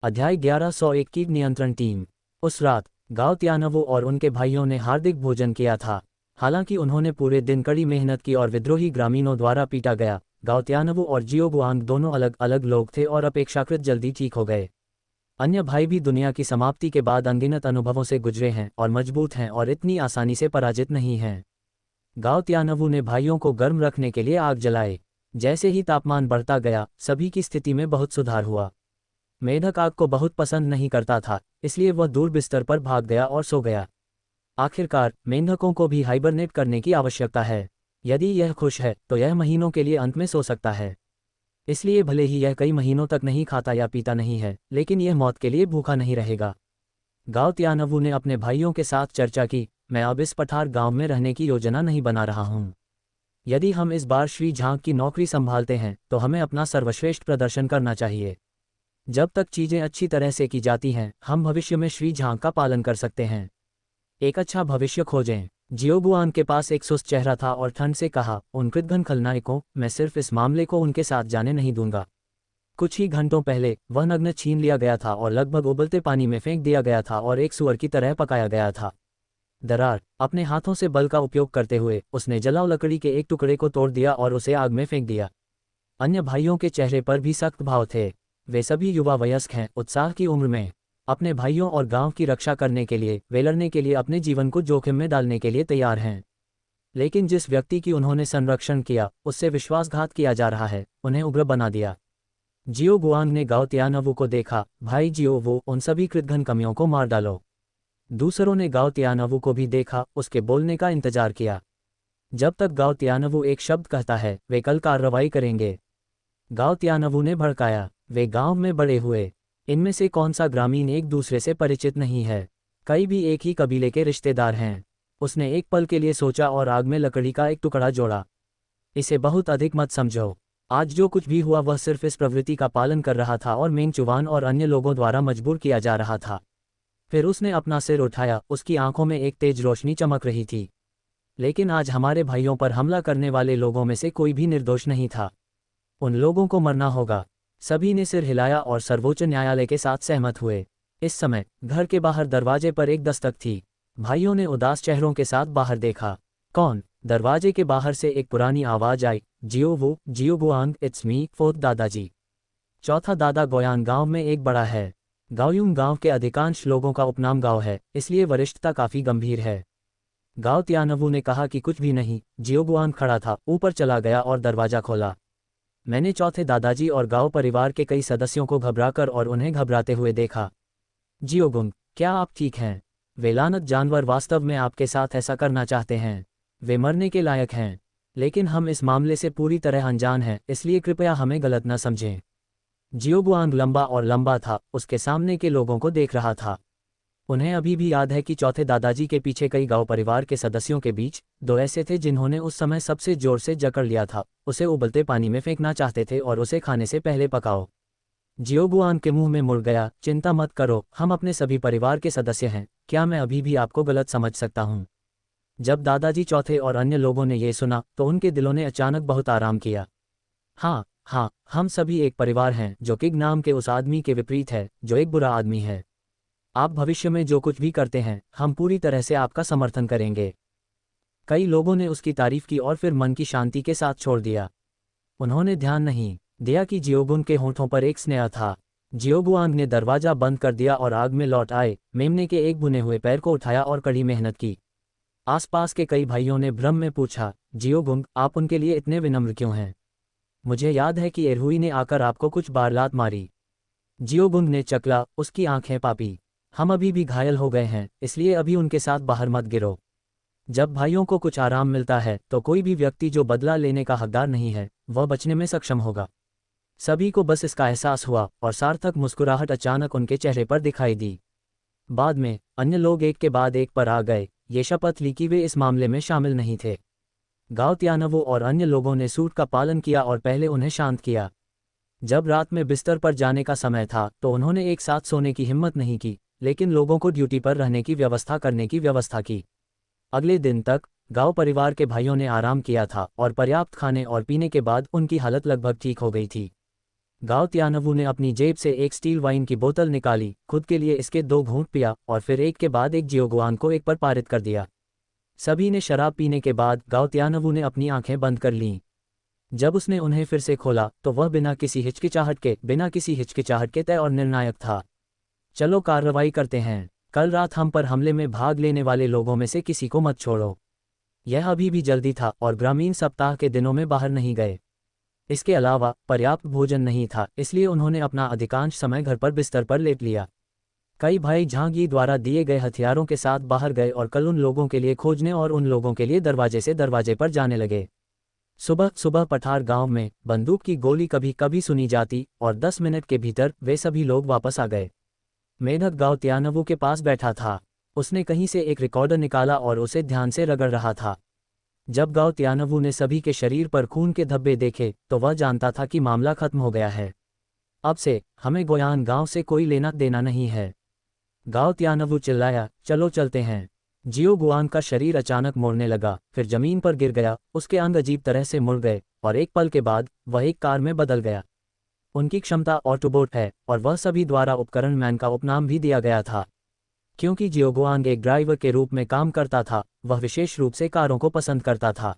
अध्याय 1101 कीट नियंत्रण टीम। उस रात गांव त्यानवो और उनके भाइयों ने हार्दिक भोजन किया था। हालांकि उन्होंने पूरे दिन कड़ी मेहनत की और विद्रोही ग्रामीणों द्वारा पीटा गया। गांव त्यानवो और जियोगुआंग दोनों अलग अलग लोग थे और अपेक्षाकृत जल्दी ठीक हो गए। अन्य भाई भी दुनिया की समाप्ति के बाद अनगिनत अनुभवों से गुजरे हैं और मजबूत हैं और इतनी आसानी से पराजित नहीं हैं। गांव त्यानवो ने भाइयों को गर्म रखने के लिए आग जलाए। जैसे ही तापमान बढ़ता गया, सभी की स्थिति में बहुत सुधार हुआ। मेढक आग को बहुत पसंद नहीं करता था, इसलिए वह दूर बिस्तर पर भाग गया और सो गया। आखिरकार मेंढकों को भी हाइबरनेट करने की आवश्यकता है। यदि यह खुश है तो यह महीनों के लिए अंत में सो सकता है। इसलिए भले ही यह कई महीनों तक नहीं खाता या पीता नहीं है, लेकिन यह मौत के लिए भूखा नहीं रहेगा। गांव त्यानवू ने अपने भाइयों के साथ चर्चा की। मैं अब इस पठार गांव में रहने की योजना नहीं बना रहा हूं। यदि हम इस बार श्री झांग की नौकरी संभालते हैं तो हमें अपना सर्वश्रेष्ठ प्रदर्शन करना चाहिए। जब तक चीजें अच्छी तरह से की जाती हैं, हम भविष्य में श्री झांग का पालन कर सकते हैं। एक अच्छा भविष्य खोजें। जियोगुआन के पास एक सुस्त चेहरा था और ठंड से कहा, उन कृतघ्न खलनायकों, मैं सिर्फ इस मामले को उनके साथ जाने नहीं दूंगा। कुछ ही घंटों पहले वह नग्न छीन लिया गया था और लगभग उबलते पानी में फेंक दिया गया था और एक सुअर की तरह पकाया गया था। दरार अपने हाथों से बल का उपयोग करते हुए उसने जलाऊ लकड़ी के एक टुकड़े को तोड़ दिया और उसे आग में फेंक दिया। अन्य भाइयों के चेहरे पर भी सख्त भाव थे। वे सभी युवा वयस्क हैं, उत्साह की उम्र में। अपने भाइयों और गांव की रक्षा करने के लिए, वे लड़ने के लिए, अपने जीवन को जोखिम में डालने के लिए तैयार हैं। लेकिन जिस व्यक्ति की उन्होंने संरक्षण किया, उससे विश्वासघात किया जा रहा है, उन्हें उग्र बना दिया। जियो गुआंग ने गाओ त्यानवू को देखा। भाई जियो, वो उन सभी कृतघ्न कमियों को मार डालो। दूसरों ने गाओ त्यानवू को भी देखा, उसके बोलने का इंतजार किया। जब तक गाओ त्यानवू एक शब्द कहता है, वे कल कार्रवाई करेंगे। गाओ त्यानवू ने भड़काया। वे गांव में बड़े हुए। इनमें से कौन सा ग्रामीण एक दूसरे से परिचित नहीं है? कई भी एक ही कबीले के रिश्तेदार हैं। उसने एक पल के लिए सोचा और आग में लकड़ी का एक टुकड़ा जोड़ा। इसे बहुत अधिक मत समझो। आज जो कुछ भी हुआ वह सिर्फ इस प्रवृत्ति का पालन कर रहा था और मेंगचुवान और अन्य लोगों द्वारा मजबूर किया जा रहा था। फिर उसने अपना सिर उठाया, उसकी आंखों में एक तेज रोशनी चमक रही थी। लेकिन आज हमारे भाइयों पर हमला करने वाले लोगों में से कोई भी निर्दोष नहीं था। उन लोगों को मरना होगा। सभी ने सिर हिलाया और सर्वोच्च न्यायालय के साथ सहमत हुए। इस समय घर के बाहर दरवाजे पर एक दस्तक थी। भाइयों ने उदास चेहरों के साथ बाहर देखा। कौन? दरवाजे के बाहर से एक पुरानी आवाज आई, जियो गुआंग, इट्स मी, फोर्थ दादाजी। चौथा दादा गोयांग गांव में एक बड़ा है। गाओयुंग गांव के अधिकांश लोगों का उपनाम गांव है, इसलिए वरिष्ठता काफी गंभीर है। गाओ त्यानवू ने कहा कि कुछ भी नहीं। जियोगुआन खड़ा था, ऊपर चला गया और दरवाजा खोला। मैंने चौथे दादाजी और गांव परिवार के कई सदस्यों को घबराकर और उन्हें घबराते हुए देखा। जियोगुंग, क्या आप ठीक हैं? वे लानत जानवर वास्तव में आपके साथ ऐसा करना चाहते हैं। वे मरने के लायक हैं। लेकिन हम इस मामले से पूरी तरह अनजान हैं, इसलिए कृपया हमें गलत न समझें। जियोगुआंग लंबा और लंबा था, उसके सामने के लोगों को देख रहा था। उन्हें अभी भी याद है कि चौथे दादाजी के पीछे कई गांव परिवार के सदस्यों के बीच दो ऐसे थे जिन्होंने उस समय सबसे जोर से जकड़ लिया था। उसे उबलते पानी में फेंकना चाहते थे और उसे खाने से पहले पकाओ। जियोगुआन के मुंह में मुड़ गया। चिंता मत करो, हम अपने सभी परिवार के सदस्य हैं। क्या मैं अभी भी आपको गलत समझ सकता हूँ? जब दादाजी चौथे और अन्य लोगों ने यह सुना तो उनके दिलों ने अचानक बहुत आराम किया। हाँ हाँ, हम सभी एक परिवार हैं, जो किग नाम के उस आदमी के विपरीत है, जो एक बुरा आदमी है। आप भविष्य में जो कुछ भी करते हैं, हम पूरी तरह से आपका समर्थन करेंगे। कई लोगों ने उसकी तारीफ की और फिर मन की शांति के साथ छोड़ दिया। उन्होंने ध्यान नहीं दिया कि जियोगुंग के होंठों पर एक स्नेह था। जियोगुआंग ने दरवाजा बंद कर दिया और आग में लौट आए। मेमने के एक बुने हुए पैर को उठाया और कड़ी मेहनत की। आसपास के कई भाइयों ने भ्रम में पूछा, जियोगुंग, आप उनके लिए इतने विनम्र क्यों हैं? मुझे याद है कि एरहुई ने आकर आपको कुछ बार लात मारी। जियोगुंग ने चकला, उसकी आंखें पापी। हम अभी भी घायल हो गए हैं, इसलिए अभी उनके साथ बाहर मत गिरो। जब भाइयों को कुछ आराम मिलता है तो कोई भी व्यक्ति जो बदला लेने का हकदार नहीं है, वह बचने में सक्षम होगा। सभी को बस इसका एहसास हुआ और सार्थक मुस्कुराहट अचानक उनके चेहरे पर दिखाई दी। बाद में अन्य लोग एक के बाद एक पर आ गए। ये शपथ ली कि वे इस मामले में शामिल नहीं थे। गाओ त्यानवू और अन्य लोगों ने सूट का पालन किया और पहले उन्हें शांत किया। जब रात में बिस्तर पर जाने का समय था तो उन्होंने एक साथ सोने की हिम्मत नहीं की, लेकिन लोगों को ड्यूटी पर रहने की व्यवस्था करने की व्यवस्था की। अगले दिन तक गांव परिवार के भाइयों ने आराम किया था और पर्याप्त खाने और पीने के बाद उनकी हालत लगभग ठीक हो गई थी। गाओ त्यानवू ने अपनी जेब से एक स्टील वाइन की बोतल निकाली, खुद के लिए इसके 2 घूंट पिया और फिर एक के बाद एक जियोगुआन को एक पर पारित कर दिया। सभी ने शराब पीने के बाद गाओ त्यानवू ने अपनी आंखें बंद कर लीं। जब उसने उन्हें फिर से खोला तो वह बिना किसी हिचकिचाहट के तय और निर्णायक था। चलो कार्रवाई करते हैं। कल रात हम पर हमले में भाग लेने वाले लोगों में से किसी को मत छोड़ो। यह अभी भी जल्दी था और ग्रामीण सप्ताह के दिनों में बाहर नहीं गए। इसके अलावा पर्याप्त भोजन नहीं था, इसलिए उन्होंने अपना अधिकांश समय घर पर बिस्तर पर लेट लिया। कई भाई झांगी द्वारा दिए गए हथियारों के साथ बाहर गए और कल उन लोगों के लिए खोजने और उन लोगों के लिए दरवाजे से दरवाजे पर जाने लगे। सुबह सुबह पठार गांव में बंदूक की गोली कभी कभी सुनी जाती और 10 मिनट के भीतर वे सभी लोग वापस आ गए। मेढक गाओ त्यानवू के पास बैठा था। उसने कहीं से एक रिकॉर्डर निकाला और उसे ध्यान से रगड़ रहा था। जब गाओ त्यानवू ने सभी के शरीर पर खून के धब्बे देखे तो वह जानता था कि मामला खत्म हो गया है। अब से हमें गोयान गांव से कोई लेना देना नहीं है। गाओ त्यानवू चिल्लाया, चलो चलते हैं। जियो गुआन का शरीर अचानक मुड़ने लगा, फिर जमीन पर गिर गया। उसके अंग अजीब तरह से मुड़ गए और एक पल के बाद वह एक कार में बदल गया। उनकी क्षमता ऑटोबोट है और वह सभी द्वारा उपकरण मैन का उपनाम भी दिया गया था। क्योंकि जियोगुआंग एक ड्राइवर के रूप में काम करता था, वह विशेष रूप से कारों को पसंद करता था।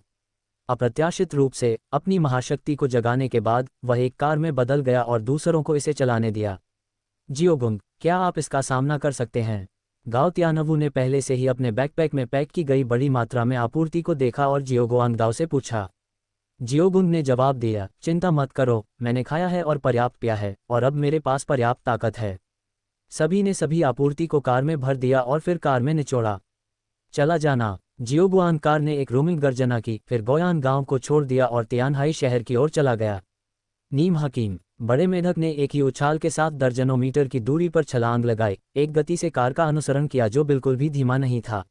अप्रत्याशित रूप से अपनी महाशक्ति को जगाने के बाद वह एक कार में बदल गया और दूसरों को इसे चलाने दिया। जियोगुंग, क्या आप इसका सामना कर सकते हैं? गाओ त्यानवू ने पहले से ही अपने बैकपैक में पैक की गई बड़ी मात्रा में आपूर्ति को देखा और जियोगुआंग दाओ से पूछा। जियोगुंग ने जवाब दिया, चिंता मत करो, मैंने खाया है और पर्याप्त पिया है और अब मेरे पास पर्याप्त ताकत है। सभी ने सभी आपूर्ति को कार में भर दिया और फिर कार में निचोड़ा। चला जाना। जियोगुआन कार ने एक रोमिंग गर्जना की, फिर गोयान गांव को छोड़ दिया और तियानहाई शहर की ओर चला गया। नीम हकीम, बड़े मेढक ने एक ही उछाल के साथ दर्जनों मीटर की दूरी पर छलांग लगाई, एक गति से कार का अनुसरण किया जो बिल्कुल भी धीमा नहीं था।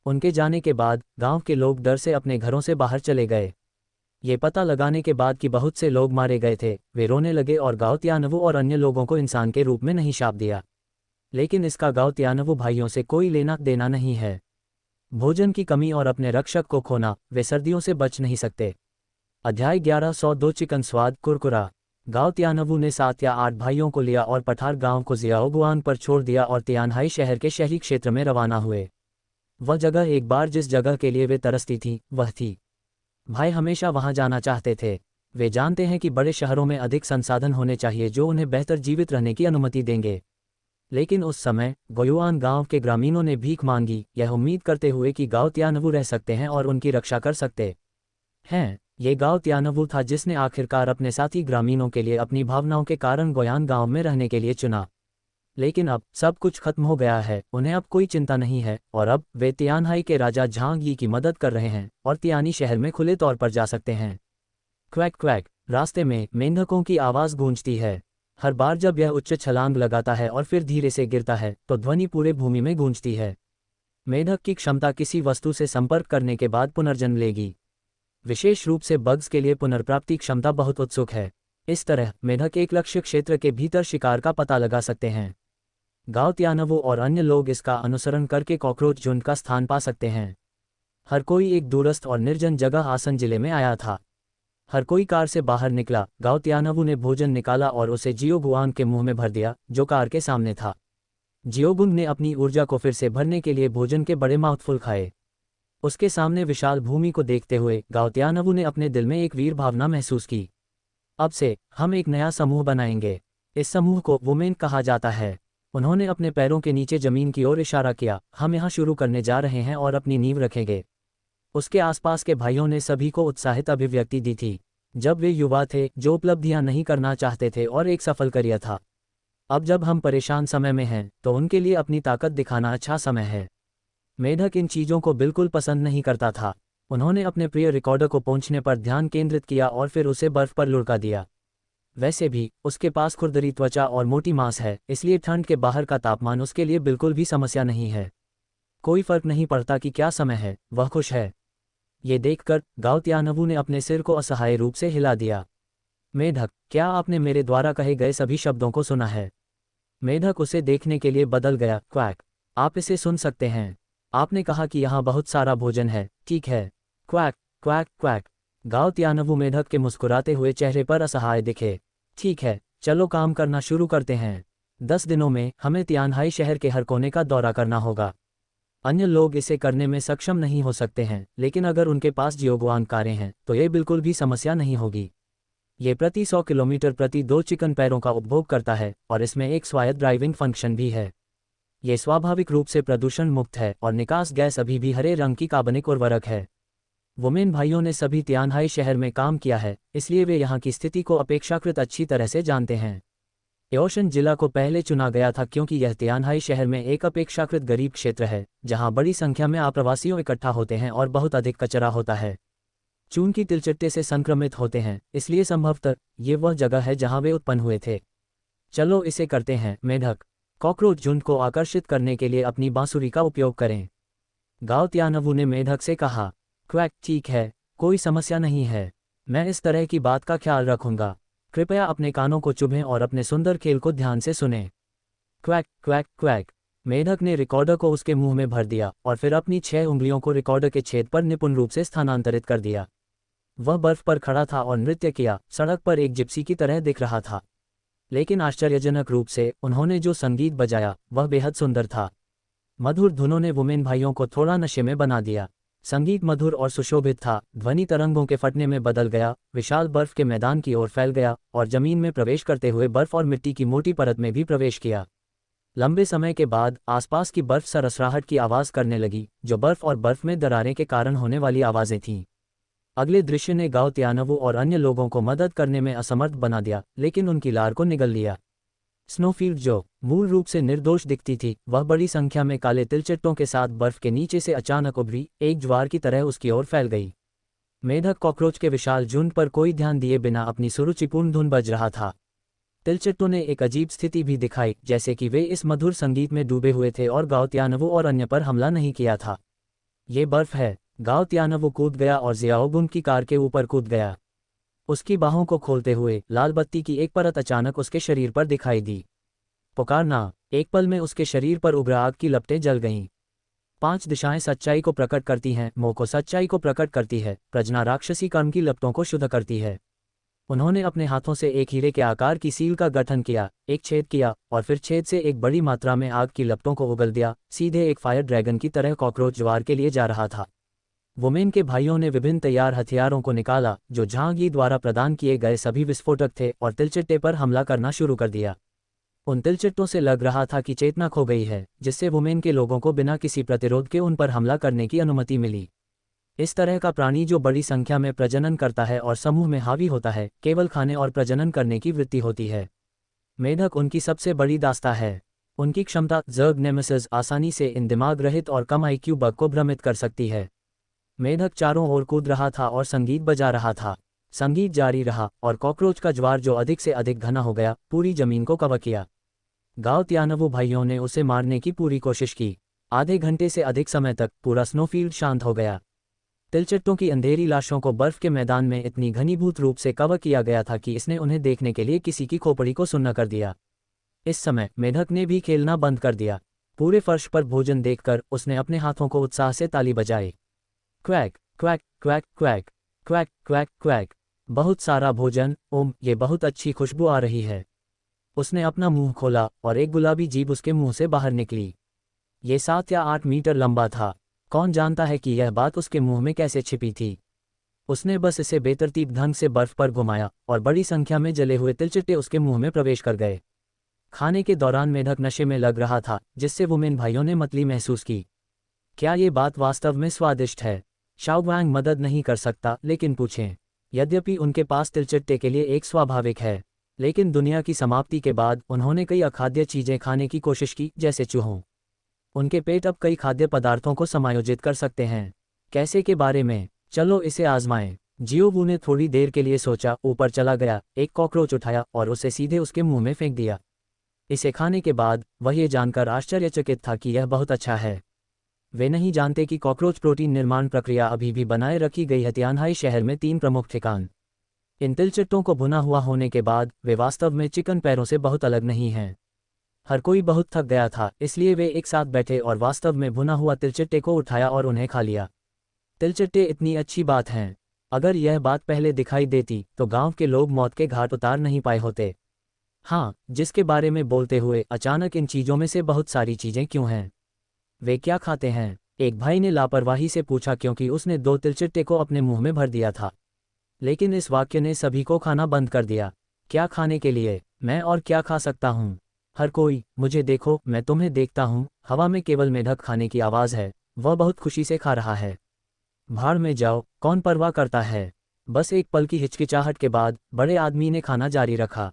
उनके जाने के बाद गांव के लोग डर से अपने घरों से बाहर चले गए। ये पता लगाने के बाद कि बहुत से लोग मारे गए थे, वे रोने लगे और गाओ त्यानवू और अन्य लोगों को इंसान के रूप में नहीं शाप दिया। लेकिन इसका गाओ त्यानवू भाइयों से कोई लेना देना नहीं है। भोजन की कमी और अपने रक्षक को खोना, वे सर्दियों से बच नहीं सकते। अध्याय 1102 चिकन स्वाद कुरकुरा। गाओ त्यानवू ने 7 या 8 भाइयों को लिया और पठार गांव को जियाओगुआंग पर छोड़ दिया और तियानहाई शहर के शहरी क्षेत्र में रवाना हुए। वह जगह एक बार जिस जगह के लिए वे तरसती थी वह थी। भाई हमेशा वहां जाना चाहते थे। वे जानते हैं कि बड़े शहरों में अधिक संसाधन होने चाहिए जो उन्हें बेहतर जीवित रहने की अनुमति देंगे। लेकिन उस समय गोयुआन गांव के ग्रामीणों ने भीख मांगी, यह उम्मीद करते हुए कि गाओ त्यानवू रह सकते हैं और उनकी रक्षा कर सकते हैं। ये गाओ त्यानवू था जिसने आखिरकार अपने साथी ग्रामीणों के लिए अपनी भावनाओं के कारण गोयान गांव में रहने के लिए चुना। लेकिन अब सब कुछ खत्म हो गया है, उन्हें अब कोई चिंता नहीं है और अब वे तियानहाई के राजा झांग यी की मदद कर रहे हैं और तियानी शहर में खुले तौर पर जा सकते हैं। क्वैक क्वैक, रास्ते में मेंढकों की आवाज़ गूंजती है। हर बार जब यह उच्च छलांग लगाता है और फिर धीरे से गिरता है तो ध्वनि पूरे भूमि में गूंजती है। मेढक की क्षमता किसी वस्तु से संपर्क करने के बाद पुनर्जन्म लेगी। विशेष रूप से बग्स के लिए पुनर्प्राप्ति क्षमता बहुत उत्सुक है। इस तरह मेढक एक लक्ष्य क्षेत्र के भीतर शिकार का पता लगा सकते हैं। गाओ त्यानवू और अन्य लोग इसका अनुसरण करके कॉकरोच झुंड का स्थान पा सकते हैं। हर कोई एक दूरस्थ और निर्जन जगह आसन जिले में आया था। हर कोई कार से बाहर निकला। गाओ त्यानवू ने भोजन निकाला और उसे जियोगुआंग के मुंह में भर दिया जो कार के सामने था। जियोगुंग ने अपनी ऊर्जा को फिर से भरने के लिए भोजन के बड़े माउथफुल खाए। उसके सामने विशाल भूमि को देखते हुए गाओ त्यानवू ने अपने दिल में एक वीर भावना महसूस की। अब से हम एक नया समूह बनाएंगे। इस समूह को वुमेन कहा जाता है। उन्होंने अपने पैरों के नीचे जमीन की ओर इशारा किया। हम यहाँ शुरू करने जा रहे हैं और अपनी नींव रखेंगे। उसके आसपास के भाइयों ने सभी को उत्साहित अभिव्यक्ति दी थी। जब वे युवा थे जो उपलब्धियां नहीं करना चाहते थे और एक सफल करियर था। अब जब हम परेशान समय में हैं तो उनके लिए अपनी ताकत दिखाना अच्छा समय है। मेढक इन चीज़ों को बिल्कुल पसंद नहीं करता था। उन्होंने अपने प्रिय रिकॉर्डर को पहुंचने पर ध्यान केंद्रित किया और फिर उसे बर्फ पर लुढ़का दिया। वैसे भी उसके पास खुरदरी त्वचा और मोटी मांस है, इसलिए ठंड के बाहर का तापमान उसके लिए बिल्कुल भी समस्या नहीं है। कोई फर्क नहीं पड़ता कि क्या समय है, वह खुश है। ये देखकर गाओ त्यानवू ने अपने सिर को असहाय रूप से हिला दिया। मेढक, क्या आपने मेरे द्वारा कहे गए सभी शब्दों को सुना है? मेढक उसे देखने के लिए बदल गया। क्वैक, आप इसे सुन सकते हैं। आपने कहा कि यहाँ बहुत सारा भोजन है, ठीक है? Quack quack quack. गाओ त्यानवू मेढक के मुस्कुराते हुए चेहरे पर असहाय दिखे। ठीक है, चलो काम करना शुरू करते हैं। 10 दिनों में हमें तियानहाई शहर के हर कोने का दौरा करना होगा। अन्य लोग इसे करने में सक्षम नहीं हो सकते हैं, लेकिन अगर उनके पास जियोगुआन कारें हैं तो ये बिल्कुल भी समस्या नहीं होगी। ये प्रति 100 किलोमीटर प्रति 2 चिकन पैरों का उपभोग करता है और इसमें एक स्वायत्त ड्राइविंग फंक्शन भी है। ये स्वाभाविक रूप से प्रदूषण मुक्त है और निकास गैस अभी भी हरे रंग की कार्बनिक उर्वरक है। वुमेन भाइयों ने सभी तियानहाई शहर में काम किया है, इसलिए वे यहाँ की स्थिति को अपेक्षाकृत अच्छी तरह से जानते हैं। एओशन जिला को पहले चुना गया था क्योंकि यह तियानहाई शहर में एक अपेक्षाकृत गरीब क्षेत्र है, जहाँ बड़ी संख्या में आप्रवासियों इकट्ठा होते हैं और बहुत अधिक कचरा होता है। चून की तिलचट्टे से संक्रमित होते हैं, इसलिए संभवतः ये वह जगह है जहाँ वे उत्पन्न हुए थे। चलो इसे करते हैं। मेढक कॉकरोच झुंड को आकर्षित करने के लिए अपनी बांसुरी का उपयोग करें। गाओ त्यानवू ने मेढक से कहा। क्वैक, ठीक है, कोई समस्या नहीं है, मैं इस तरह की बात का ख्याल रखूंगा। कृपया अपने कानों को चुभें और अपने सुंदर खेल को ध्यान से सुनें। Quack quack quack. मेढक ने रिकॉर्डर को उसके मुंह में भर दिया और फिर अपनी 6 उंगलियों को रिकॉर्डर के छेद पर निपुण रूप से स्थानांतरित कर दिया। वह बर्फ पर खड़ा था और नृत्य किया, सड़क पर एक जिप्सी की तरह दिख रहा था। लेकिन आश्चर्यजनक रूप से उन्होंने जो संगीत बजाया वह बेहद सुंदर था। मधुर धुनों ने वुमेन भाइयों को थोड़ा नशे में बना दिया। संगीत मधुर और सुशोभित था, ध्वनि तरंगों के फटने में बदल गया, विशाल बर्फ के मैदान की ओर फैल गया और जमीन में प्रवेश करते हुए बर्फ और मिट्टी की मोटी परत में भी प्रवेश किया। लंबे समय के बाद आसपास की बर्फ सरसराहट की आवाज़ करने लगी, जो बर्फ और बर्फ में दरारें के कारण होने वाली आवाज़ें थीं। अगले दृश्य ने गाओ त्यानवू और अन्य लोगों को मदद करने में असमर्थ बना दिया, लेकिन उनकी लार को निगल लिया। स्नोफील्ड, जो मूल रूप से निर्दोष दिखती थी, वह बड़ी संख्या में काले तिलचट्टों के साथ बर्फ के नीचे से अचानक उभरी, एक ज्वार की तरह उसकी ओर फैल गई। मेढक कॉकरोच के विशाल झुंड पर कोई ध्यान दिए बिना अपनी सुरुचिपूर्ण धुन बज रहा था। तिलचट्टों ने एक अजीब स्थिति भी दिखाई, जैसे कि वे इस मधुर संगीत में डूबे हुए थे और गाओ त्यानवू और अन्य पर हमला नहीं किया था। ये बर्फ है। गाओ त्यानवू कूद गया और जियाओगुन की कार के ऊपर कूद गया। उसकी बाहों को खोलते हुए लाल बत्ती की एक परत अचानक उसके शरीर पर दिखाई दी। पुकारना। एक पल में उसके शरीर पर उभरा आग की लपटें जल गईं। 5 दिशाएं सच्चाई को प्रकट करती हैं, मोह को सच्चाई को प्रकट करती है, प्रज्ञा राक्षसी कर्म की लपटों को शुद्ध करती है। उन्होंने अपने हाथों से एक हीरे के आकार की सील का गठन किया, एक छेद किया और फिर छेद से एक बड़ी मात्रा में आग की लपटों को उगल दिया, सीधे एक फायर ड्रैगन की तरह कॉकरोच ज्वार के लिए जा रहा था। वुमेन के भाइयों ने विभिन्न तैयार हथियारों को निकाला, जो झांगी द्वारा प्रदान किए गए सभी विस्फोटक थे, और तिलचट्टे पर हमला करना शुरू कर दिया। उन तिलचट्टों से लग रहा था कि चेतना खो गई है, जिससे वुमेन के लोगों को बिना किसी प्रतिरोध के उन पर हमला करने की अनुमति मिली। इस तरह का प्राणी जो बड़ी संख्या में प्रजनन करता है और समूह में हावी होता है, केवल खाने और प्रजनन करने की वृत्ति होती है। मेढक उनकी सबसे बड़ी दास्ता है। उनकी क्षमता ज़र्ग नेमेसिस आसानी से इन दिमाग रहित और कम IQ बग को भ्रमित कर सकती है। मेढक चारों ओर कूद रहा था और संगीत बजा रहा था। संगीत जारी रहा और कॉकरोच का ज्वार जो अधिक से अधिक घना हो गया, पूरी जमीन को कवर किया। गाओ त्यानवू भाइयों ने उसे मारने की पूरी कोशिश की। आधे घंटे से अधिक समय तक पूरा स्नोफील्ड शांत हो गया। तिलचट्टों की अंधेरी लाशों को बर्फ के मैदान में इतनी घनीभूत रूप से कवर किया गया था कि इसने उन्हें देखने के लिए किसी की खोपड़ी को सुन्न कर दिया। इस समय मेढक ने भी खेलना बंद कर दिया। पूरे फर्श पर भोजन देखकर उसने अपने हाथों को उत्साह से ताली बजाई। Quack quack quack quack quack quack quack. बहुत सारा भोजन, ये बहुत अच्छी खुशबू आ रही है। उसने अपना मुंह खोला और एक गुलाबी जीभ उसके मुंह से बाहर निकली। ये 7 या 8 मीटर लंबा था। कौन जानता है कि यह बात उसके मुंह में कैसे छिपी थी। उसने बस इसे बेतरतीब ढंग से बर्फ पर घुमाया और बड़ी संख्या में जले हुए तिलचट्टे उसके मुंह में प्रवेश कर गए। खाने के दौरान मेढक नशे में लग रहा था, जिससे वुमेन भाइयों ने मतली महसूस की। क्या ये बात वास्तव में स्वादिष्ट है? शाओगुआंग मदद नहीं कर सकता, लेकिन पूछें। यद्यपि उनके पास तिलचट्टे के लिए एक स्वाभाविक है, लेकिन दुनिया की समाप्ति के बाद उन्होंने कई अखाद्य चीज़ें खाने की कोशिश की, जैसे चूहों। उनके पेट अब कई खाद्य पदार्थों को समायोजित कर सकते हैं। कैसे के बारे में? चलो इसे आजमाएं। जियोवू ने थोड़ी देर के लिए सोचा, ऊपर चला गया, एक कॉकरोच उठाया और उसे सीधे उसके मुंह में फेंक दिया। इसे खाने के बाद वह ये जानकर आश्चर्यचकित था कि यह बहुत अच्छा है। वे नहीं जानते कि कॉकरोच प्रोटीन निर्माण प्रक्रिया अभी भी बनाए रखी गई है। तियानहाई शहर में 3 प्रमुख ठिकान। इन तिलचट्टों को भुना हुआ होने के बाद वे वास्तव में चिकन पैरों से बहुत अलग नहीं हैं। हर कोई बहुत थक गया था, इसलिए वे एक साथ बैठे और वास्तव में भुना हुआ तिलचट्टे को उठाया और उन्हें खा लिया। तिलचट्टे इतनी अच्छी बात हैं। अगर यह बात पहले दिखाई देती तो गांव के लोग मौत के घाट उतार नहीं पाए होते। हाँ, जिसके बारे में बोलते हुए अचानक इन चीज़ों में से बहुत सारी चीज़ें क्यों हैं? वे क्या खाते हैं? एक भाई ने लापरवाही से पूछा क्योंकि उसने 2 तिलचिट्टे को अपने मुंह में भर दिया था। लेकिन इस वाक्य ने सभी को खाना बंद कर दिया। क्या खाने के लिए? मैं और क्या खा सकता हूँ? हर कोई, मुझे देखो, मैं तुम्हें देखता हूँ। हवा में केवल मेढक खाने की आवाज़ है। वह बहुत खुशी से खा रहा है। भाड़ में जाओ, कौन परवाह करता है? बस एक पल की हिचकिचाहट के बाद बड़े आदमी ने खाना जारी रखा।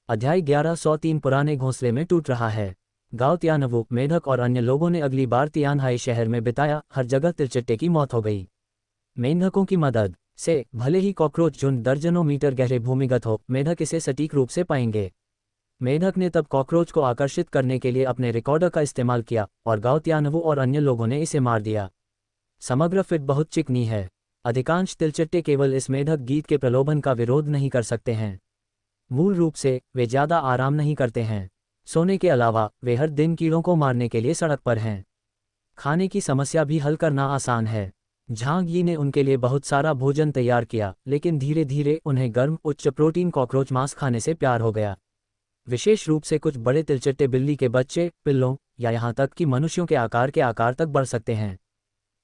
अध्याय 1103 पुराने घोंसले में टूट रहा है। गांव तियानवु, मेढक और अन्य लोगों ने अगली बार तियानहाई शहर में बिताया। हर जगह तिलचिट्टे की मौत हो गई। मेंढकों की मदद से भले ही कॉकरोच झुंड दर्जनों मीटर गहरे भूमिगत हो, मेढक इसे सटीक रूप से पाएंगे। मेढक ने तब कॉकरोच को आकर्षित करने के लिए अपने रिकॉर्डर का इस्तेमाल किया और गांव तियानवु और अन्य लोगों ने इसे मार दिया। समग्र फिट बहुत चिकनी है। अधिकांश तिलचिट्टे केवल इस मेढक गीत के प्रलोभन का विरोध नहीं कर सकते हैं। मूल रूप से वे ज़्यादा आराम नहीं करते हैं। सोने के अलावा वे हर दिन कीड़ों को मारने के लिए सड़क पर हैं। खाने की समस्या भी हल करना आसान है। झांग यी ने उनके लिए बहुत सारा भोजन तैयार किया, लेकिन धीरे धीरे उन्हें गर्म उच्च प्रोटीन कॉकरोच मांस खाने से प्यार हो गया। विशेष रूप से कुछ बड़े तिलचिट्टे बिल्ली के बच्चे, पिल्लों या यहाँ तक कि मनुष्यों के आकार तक बढ़ सकते हैं।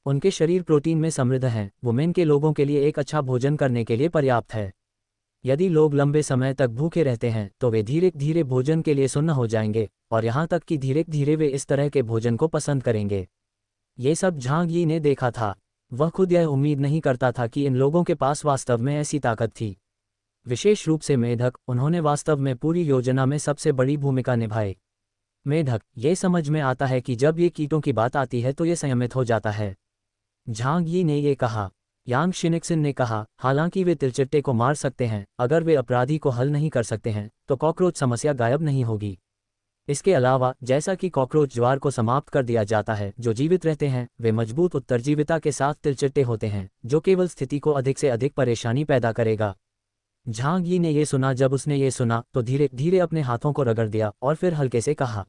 उनके शरीर प्रोटीन में समृद्ध हैं। वो मेन के लोगों के लिए एक अच्छा भोजन करने के लिए पर्याप्त है। यदि लोग लंबे समय तक भूखे रहते हैं तो वे धीरे धीरे भोजन के लिए सुन्न हो जाएंगे और यहाँ तक कि धीरे धीरे वे इस तरह के भोजन को पसंद करेंगे। ये सब झांग यी ने देखा था। वह खुद यह उम्मीद नहीं करता था कि इन लोगों के पास वास्तव में ऐसी ताकत थी। विशेष रूप से मेढक, उन्होंने वास्तव में पूरी योजना में सबसे बड़ी भूमिका निभाई। मेढक, ये समझ में आता है कि जब ये कीटों की बात आती है तो ये संयमित हो जाता है। झांग यी ने ये कहा। यांग शिनिक्सिन ने कहा, हालांकि वे तिलचिट्टे को मार सकते हैं, अगर वे अपराधी को हल नहीं कर सकते हैं तो कॉकरोच समस्या गायब नहीं होगी। इसके अलावा, जैसा कि कॉकरोच ज्वार को समाप्त कर दिया जाता है, जो जीवित रहते हैं वे मजबूत उत्तरजीविता के साथ तिलचिट्टे होते हैं, जो केवल स्थिति को अधिक से अधिक परेशानी पैदा करेगा। झांग यी ने ये सुना। जब उसने ये सुना तो धीरे धीरे अपने हाथों को रगड़ दिया और फिर हल्के से कहा,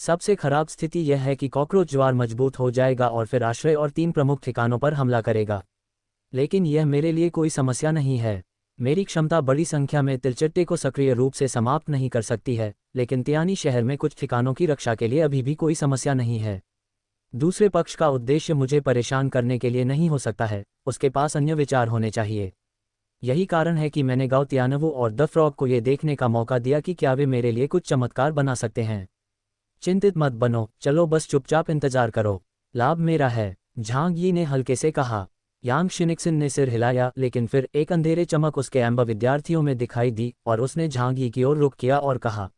सबसे खराब स्थिति यह है कि कॉकरोच ज्वार मजबूत हो जाएगा और फिर आश्रय और 3 प्रमुख ठिकानों पर हमला करेगा। लेकिन यह मेरे लिए कोई समस्या नहीं है। मेरी क्षमता बड़ी संख्या में तिलचिट्टे को सक्रिय रूप से समाप्त नहीं कर सकती है, लेकिन तियानी शहर में कुछ ठिकानों की रक्षा के लिए अभी भी कोई समस्या नहीं है। दूसरे पक्ष का उद्देश्य मुझे परेशान करने के लिए नहीं हो सकता है, उसके पास अन्य विचार होने चाहिए। यही कारण है कि मैंने गांव तियानवु और द फ्रॉग को ये देखने का मौका दिया कि क्या वे मेरे लिए कुछ चमत्कार बना सकते हैं। चिंतित मत बनो, चलो बस चुपचाप इंतजार करो, लाभ मेरा है, झांग यी ने हल्के से कहा। यांग शिनिक्सिन ने सिर हिलाया, लेकिन फिर एक अंधेरे चमक उसके एम्बर विद्यार्थियों में दिखाई दी और उसने झांग यी की ओर रुख किया और कहा,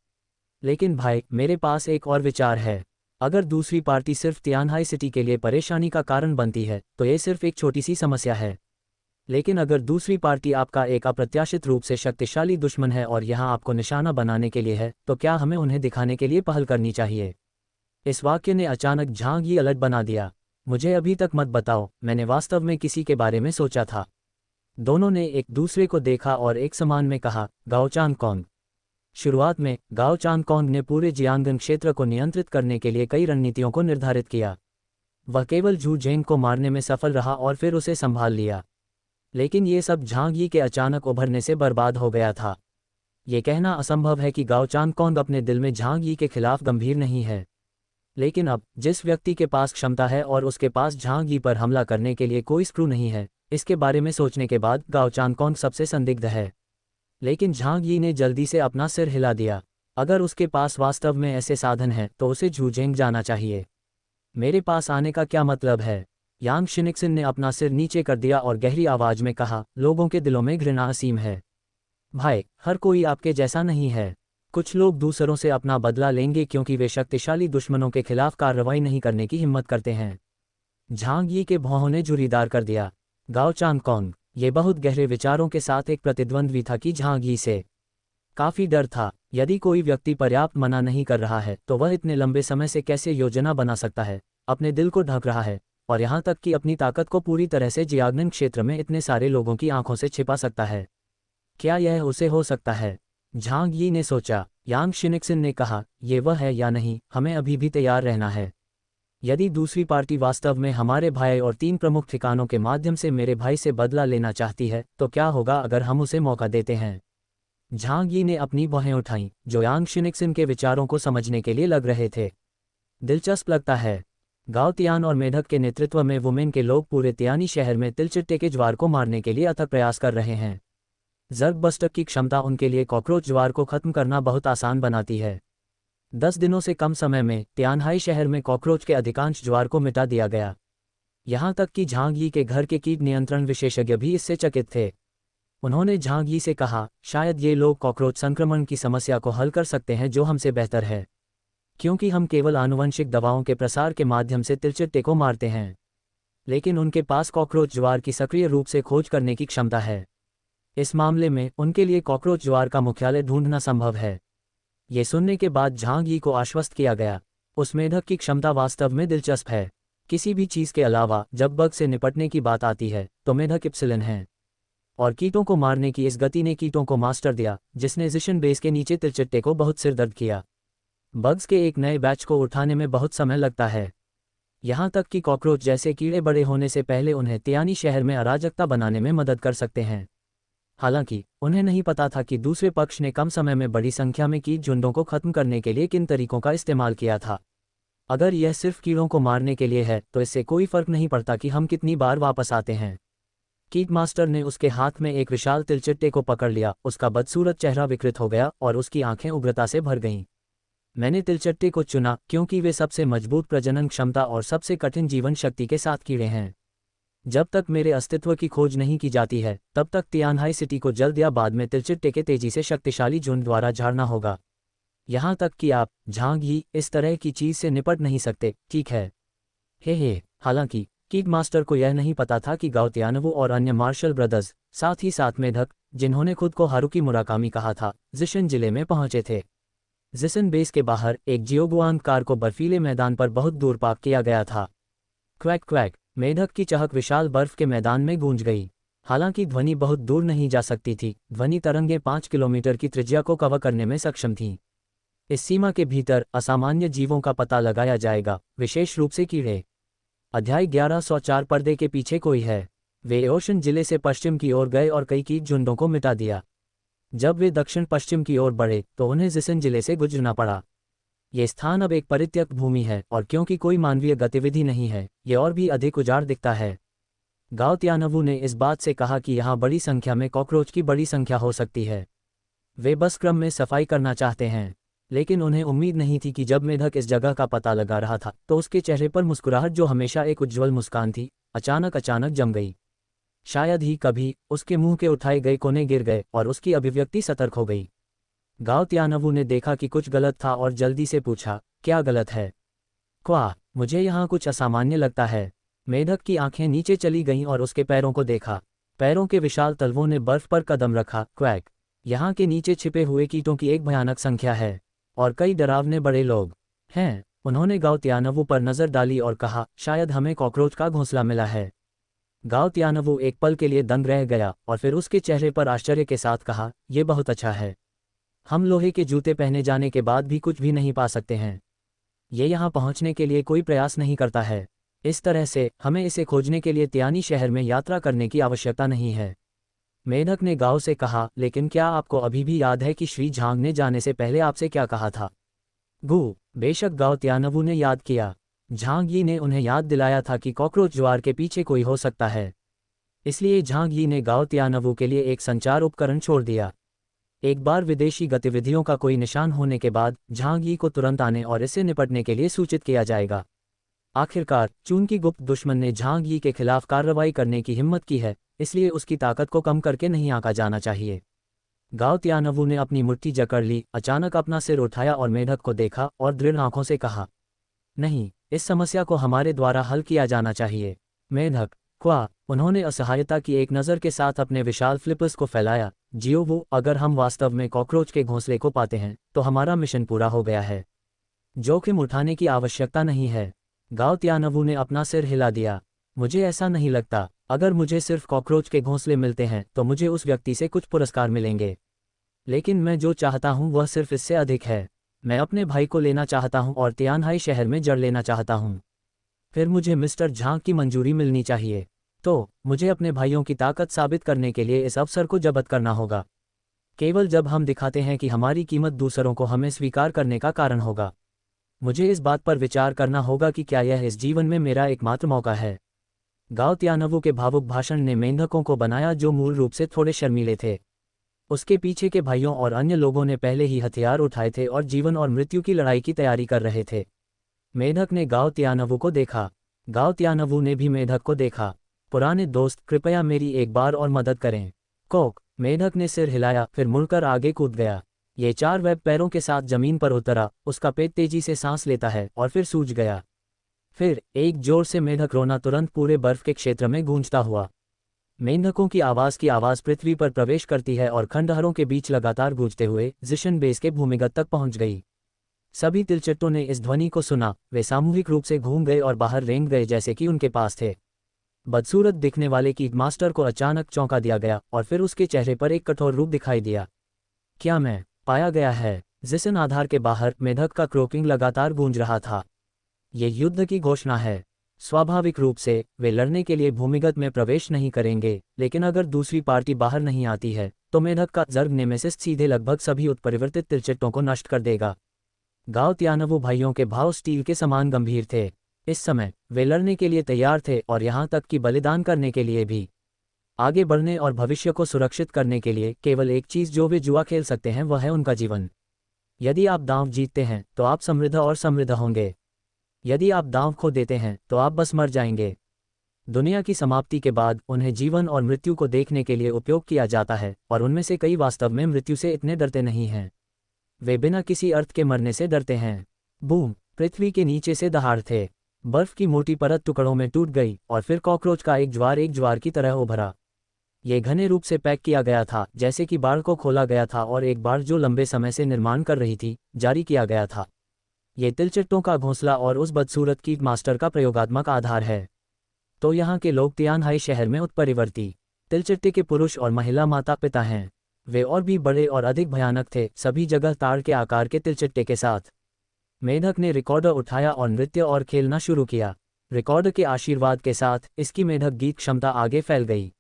लेकिन भाई, मेरे पास एक और विचार है। अगर दूसरी पार्टी सिर्फ तियानहाई सिटी के लिए परेशानी का कारण बनती है तो ये सिर्फ एक छोटी सी समस्या है। लेकिन अगर दूसरी पार्टी आपका एक अप्रत्याशित रूप से शक्तिशाली दुश्मन है और यहाँ आपको निशाना बनाने के लिए है, तो क्या हमें उन्हें दिखाने के लिए पहल करनी चाहिए? इस वाक्य ने अचानक झांग यी अलर्ट बना दिया। मुझे अभी तक मत बताओ, मैंने वास्तव में किसी के बारे में सोचा था। दोनों ने एक दूसरे को देखा और एक समान में कहा, गाओ चांगकोंग। शुरुआत में गाओ चांगकोंग ने पूरे जियांगन क्षेत्र को नियंत्रित करने के लिए कई रणनीतियों को निर्धारित किया। वह केवल झू झेंग को मारने में सफल रहा और फिर उसे संभाल लिया। लेकिन ये सब झांग यी के अचानक उभरने से बर्बाद हो गया था। ये कहना असंभव है कि गाओ चांगकोंग अपने दिल में झांग यी के खिलाफ गंभीर नहीं है। लेकिन अब, जिस व्यक्ति के पास क्षमता है और उसके पास झांग यी पर हमला करने के लिए कोई स्क्रू नहीं है, इसके बारे में सोचने के बाद गाओ चांगकोंग सबसे संदिग्ध है। लेकिन झांग यी ने जल्दी से अपना सिर हिला दिया। अगर उसके पास वास्तव में ऐसे साधन हैं तो उसे झू झेंग जाना चाहिए। मेरे पास आने का क्या मतलब है? यांग शिनिक्सिन ने अपना सिर नीचे कर दिया और गहरी आवाज में कहा, लोगों के दिलों में घृणा असीम है। भाई, हर कोई आपके जैसा नहीं है। कुछ लोग दूसरों से अपना बदला लेंगे क्योंकि वे शक्तिशाली दुश्मनों के खिलाफ कार्रवाई नहीं करने की हिम्मत करते हैं। झांग यी के भौहों ने जुरीदार कर दिया। गाओ चांगकोंग, ये बहुत गहरे विचारों के साथ एक प्रतिद्वंद्वी था कि झांग यी से काफी डर था। यदि कोई व्यक्ति पर्याप्त मना नहीं कर रहा है तो वह इतने लंबे समय से कैसे योजना बना सकता है, अपने दिल को ढक रहा है और यहाँ तक कि अपनी ताकत को पूरी तरह से जियांगन क्षेत्र में इतने सारे लोगों की आंखों से छिपा सकता है? क्या यह उसे हो सकता है? झांग यी ने सोचा। यांग शिनिक्सिन ने कहा, ये वह है या नहीं, हमें अभी भी तैयार रहना है। यदि दूसरी पार्टी वास्तव में हमारे भाई और 3 प्रमुख ठिकानों के माध्यम से मेरे भाई से बदला लेना चाहती है तो क्या होगा अगर हम उसे मौका देते हैं? झांग यी ने अपनी बाहें उठाईं, जो यांग शिनिक्सिन के विचारों को समझने के लिए लग रहे थे। दिलचस्प लगता है। गाओ तियान और मेढक के नेतृत्व में वुमेन के लोग पूरे तियानी शहर में तिलचिट्टे के ज्वार को मारने के लिए अथक प्रयास कर रहे हैं। जर्ग बस्टर की क्षमता उनके लिए कॉकरोच ज्वार को खत्म करना बहुत आसान बनाती है। 10 दिनों से कम समय में तियानहाई शहर में कॉकरोच के अधिकांश ज्वार को मिटा दिया गया। यहाँ तक कि झांग यी के घर के कीट नियंत्रण विशेषज्ञ भी इससे चकित थे। उन्होंने झांग यी से कहा, शायद ये लोग कॉकरोच संक्रमण की समस्या को हल कर सकते हैं जो हमसे बेहतर है, क्योंकि हम केवल आनुवंशिक दवाओं के प्रसार के माध्यम से तिलचिट्टे को मारते हैं, लेकिन उनके पास कॉकरोच ज्वार की सक्रिय रूप से खोज करने की क्षमता है। इस मामले में उनके लिए कॉकरोच ज्वार का मुख्यालय ढूंढना संभव है। ये सुनने के बाद झांग यी को आश्वस्त किया गया। उस मेढक की क्षमता वास्तव में दिलचस्प है। किसी भी चीज़ के अलावा जब बग से निपटने की बात आती है तो मेढक इप्सिलन है, और कीटों को मारने की इस गति ने कीटों को मास्टर दिया, जिसने जिशन बेस के नीचे तिलचिट्टे को बहुत सिर दर्द किया। बग्स के एक नए बैच को उठाने में बहुत समय लगता है, यहाँ तक कि कॉकरोच जैसे कीड़े बड़े होने से पहले उन्हें तियानी शहर में अराजकता बनाने में मदद कर सकते हैं। हालांकि उन्हें नहीं पता था कि दूसरे पक्ष ने कम समय में बड़ी संख्या में कीट झुंडों को खत्म करने के लिए किन तरीकों का इस्तेमाल किया था। अगर यह सिर्फ कीड़ों को मारने के लिए है तो इससे कोई फर्क नहीं पड़ता कि हम कितनी बार वापस आते हैं। कीट मास्टर ने उसके हाथ में एक विशाल तिलचिट्टे को पकड़ लिया। उसका बदसूरत चेहरा विकृत हो गया और उसकी आंखें उग्रता से भर गईं। मैंने तिलचिट्टे को चुना क्योंकि वे सबसे मजबूत प्रजनन क्षमता और सबसे कठिन जीवन शक्ति के साथ कीड़े हैं। जब तक मेरे अस्तित्व की खोज नहीं की जाती है तब तक तियानहाई सिटी को जल्द या बाद में तिलचिट्टे के तेजी से शक्तिशाली झुंड द्वारा झाड़ना होगा। यहाँ तक कि आप, झांग यी, इस तरह की चीज से निपट नहीं सकते, ठीक है? हे। हालांकि कीट मास्टर को यह नहीं पता था कि गाओ तियानवू और अन्य मार्शल ब्रदर्स, साथ ही साथ मेढक, जिन्होंने खुद को हारुकी मुराकामी कहा था, जिशन जिले में पहुंचे थे। जिशन बेस के बाहर एक जियोगुआंग कार को बर्फीले मैदान पर बहुत दूर पार्क किया गया था। क्वैक क्वैक, मेढक की चहक विशाल बर्फ के मैदान में गूंज गई। हालांकि ध्वनि बहुत दूर नहीं जा सकती थी। ध्वनि तरंगें 5 किलोमीटर की त्रिज्या को कवर करने में सक्षम थीं। इस सीमा के भीतर असामान्य जीवों का पता लगाया जाएगा, विशेष रूप से कीड़े। अध्याय 1104 पर्दे के पीछे कोई है। वे ओशन जिले से पश्चिम की ओर गए और कई कीट झुंडों को मिटा दिया। जब वे दक्षिण पश्चिम की ओर बढ़े तो उन्हें जिसन जिले से गुजरना पड़ा। ये स्थान अब एक परित्यक्त भूमि है और क्योंकि कोई मानवीय गतिविधि नहीं है, ये और भी अधिक उजाड़ दिखता है। गाओ तियानवू ने इस बात से कहा कि यहाँ बड़ी संख्या में कॉकरोच की बड़ी संख्या हो सकती है। वे बस क्रम में सफाई करना चाहते हैं, लेकिन उन्हें उम्मीद नहीं थी कि जब मेढक इस जगह का पता लगा रहा था तो उसके चेहरे पर मुस्कुराहट, जो हमेशा एक उज्ज्वल मुस्कान थी, अचानक जम गई। शायद ही कभी उसके मुंह के उठाए गए कोने गिर गए और उसकी अभिव्यक्ति सतर्क हो गई। गाओ तियानवू ने देखा कि कुछ गलत था और जल्दी से पूछा, क्या गलत है? क्वाह, मुझे यहाँ कुछ असामान्य लगता है। मेढक की आंखें नीचे चली गईं और उसके पैरों को देखा। पैरों के विशाल तलवों ने बर्फ पर कदम रखा। क्वैक, यहाँ के नीचे छिपे हुए कीटों की एक भयानक संख्या है और कई डरावने बड़े लोग हैं। उन्होंने गाओ तियानवू पर नजर डाली और कहा, शायद हमें कॉकरोच का घोंसला मिला है। गाओ तियानवू एक पल के लिए दंग रह गया और फिर उसके चेहरे पर आश्चर्य के साथ कहा, यह बहुत अच्छा है। हम लोहे के जूते पहने जाने के बाद भी कुछ भी नहीं पा सकते हैं। ये यहाँ पहुँचने के लिए कोई प्रयास नहीं करता है। इस तरह से हमें इसे खोजने के लिए तियानी शहर में यात्रा करने की आवश्यकता नहीं है। मेढक ने गाओ से कहा, लेकिन क्या आपको अभी भी याद है कि श्री झांग ने जाने से पहले आपसे क्या कहा था? गु, बेशक, गाओ तियानवू ने याद किया। झांग यी ने उन्हें याद दिलाया था कि कॉकरोच ज्वार के पीछे कोई हो सकता है। इसलिए झांग यी ने गाओ तियानवू के लिए एक संचार उपकरण छोड़ दिया। एक बार विदेशी गतिविधियों का कोई निशान होने के बाद झांग यी को तुरंत आने और इससे निपटने के लिए सूचित किया जाएगा। आखिरकार चून की गुप्त दुश्मन ने झांग यी के खिलाफ कार्रवाई करने की हिम्मत की है, इसलिए उसकी ताकत को कम करके नहीं आंका जाना चाहिए। गाओ तियानवू ने अपनी मुट्ठी जकड़ ली, अचानक अपना सिर उठाया और मेढक को देखा और दृढ़ आंखों से कहा, नहीं, इस समस्या को हमारे द्वारा हल किया जाना चाहिए। मेढक, क्वा, उन्होंने असहायता की एक नज़र के साथ अपने विशाल फ्लिपर्स को फैलाया। जियोवू, अगर हम वास्तव में कॉकरोच के घोंसले को पाते हैं तो हमारा मिशन पूरा हो गया है। जोखिम उठाने की आवश्यकता नहीं है। गाओ तियानवू ने अपना सिर हिला दिया। मुझे ऐसा नहीं लगता। अगर मुझे सिर्फ कॉकरोच के घोंसले मिलते हैं तो मुझे उस व्यक्ति से कुछ पुरस्कार मिलेंगे, लेकिन मैं जो चाहता हूं वह सिर्फ इससे अधिक है। मैं अपने भाई को लेना चाहता हूं और तियानहाई शहर में जड़ लेना चाहता हूं। फिर मुझे मिस्टर झांग की मंजूरी मिलनी चाहिए। तो मुझे अपने भाइयों की ताकत साबित करने के लिए इस अवसर को जब्त करना होगा। केवल जब हम दिखाते हैं कि हमारी कीमत दूसरों को हमें स्वीकार करने का कारण होगा। मुझे इस बात पर विचार करना होगा कि क्या यह इस जीवन में मेरा एकमात्र मौका है। गाओ त्यानवू के भावुक भाषण ने मेंढकों को बनाया जो मूल रूप से थोड़े शर्मीले थे। उसके पीछे के भाइयों और अन्य लोगों ने पहले ही हथियार उठाए थे और जीवन और मृत्यु की लड़ाई की तैयारी कर रहे थे। मेंढक ने गाओ त्यानवू को देखा। गाओ त्यानवू ने भी मेंढक को देखा। पुराने दोस्त, कृपया मेरी एक बार और मदद करें। कोक। मेंढक ने सिर हिलाया, फिर मुड़कर आगे कूद गया। ये 4 वेब पैरों के साथ जमीन पर उतरा। उसका पेट तेजी से सांस लेता है और फिर सूज गया। फिर एक जोर से मेंढक रोना तुरंत पूरे बर्फ के क्षेत्र में गूंजता हुआ। मेंढकों की आवाज़ पृथ्वी पर प्रवेश करती है और खंडहरों के बीच लगातार गूंजते हुए जिशन बेस के भूमिगत तक पहुंच गई। सभी तिलचट्टों ने इस ध्वनि को सुना। वे सामूहिक रूप से घूम गए और बाहर रेंग गए जैसे कि उनके पास थे। बदसूरत दिखने वाले किक मास्टर को अचानक चौंका दिया गया और फिर उसके चेहरे पर एक कठोर रूप दिखाई दिया। क्या मैं पाया गया है? जिसन आधार के बाहर मेंढक का क्रोकिंग लगातार गूंज रहा था। ये युद्ध की घोषणा है। स्वाभाविक रूप से वे लड़ने के लिए भूमिगत में प्रवेश नहीं करेंगे, लेकिन अगर दूसरी पार्टी बाहर नहीं आती है तो मेंढक का जर्ग नेमेसिस सीधे लगभग सभी उत्परिवर्तित तिलचट्टों को नष्ट कर देगा। गाओ त्यानवू भाइयों के भाव स्टील के समान गंभीर थे। इस समय वे लड़ने के लिए तैयार थे और यहाँ तक कि बलिदान करने के लिए भी। आगे बढ़ने और भविष्य को सुरक्षित करने के लिए केवल एक चीज़ जो वे जुआ खेल सकते हैं वह है उनका जीवन। यदि आप दांव जीतते हैं तो आप समृद्ध और समृद्ध होंगे। यदि आप दांव खो देते हैं तो आप बस मर जाएंगे। दुनिया की समाप्ति के बाद उन्हें जीवन और मृत्यु को देखने के लिए उपयोग किया जाता है और उनमें से कई वास्तव में मृत्यु से इतने डरते नहीं हैं। वे बिना किसी अर्थ के मरने से डरते हैं। बूम। पृथ्वी के नीचे से दहाड़ थे। बर्फ की मोटी परत टुकड़ों में टूट गई और फिर कॉकरोच का एक ज्वार की तरह उभरा। ये घने रूप से पैक किया गया था, जैसे कि बाढ़ को खोला गया था और एक बाढ़ जो लंबे समय से निर्माण कर रही थी जारी किया गया था। ये तिलचट्टों का घोंसला और उस बदसूरत कीट मास्टर का प्रयोगात्मक आधार है। तो यहाँ के लोग तियानहाई शहर में उत्परिवर्ती तिलचट्टे के पुरुष और महिला माता पिता हैं। वे और भी बड़े और अधिक भयानक थे, सभी जगह ताड़ के आकार के तिलचट्टे के साथ। मेंढक ने रिकॉर्डर उठाया और नृत्य और खेलना शुरू किया। रिकॉर्डर के आशीर्वाद के साथ इसकी मेंढक गीत क्षमता आगे फैल गई।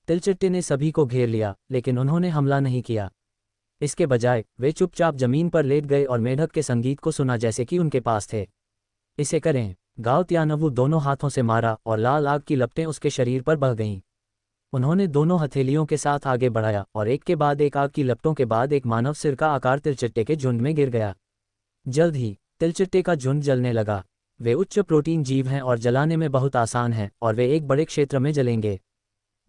तिलचट्टे ने सभी को घेर लिया, लेकिन उन्होंने हमला नहीं किया। इसके बजाय वे चुपचाप जमीन पर लेट गए और मेंढक के संगीत को सुना जैसे कि उनके पास थे। इसे करें। गाओ त्यानवू दोनों हाथों से मारा और लाल आग की लपटें उसके शरीर पर बह गईं। उन्होंने दोनों हथेलियों के साथ आगे बढ़ाया और एक के बाद एक आग की लपटों के बाद एक मानव सिर का आकार तिलचट्टे के झुंड में गिर गया। जल्द ही तिलचट्टे का झुंड जलने लगा। वे उच्च प्रोटीन जीव हैं और जलाने में बहुत आसान हैं और वे एक बड़े क्षेत्र में जलेंगे।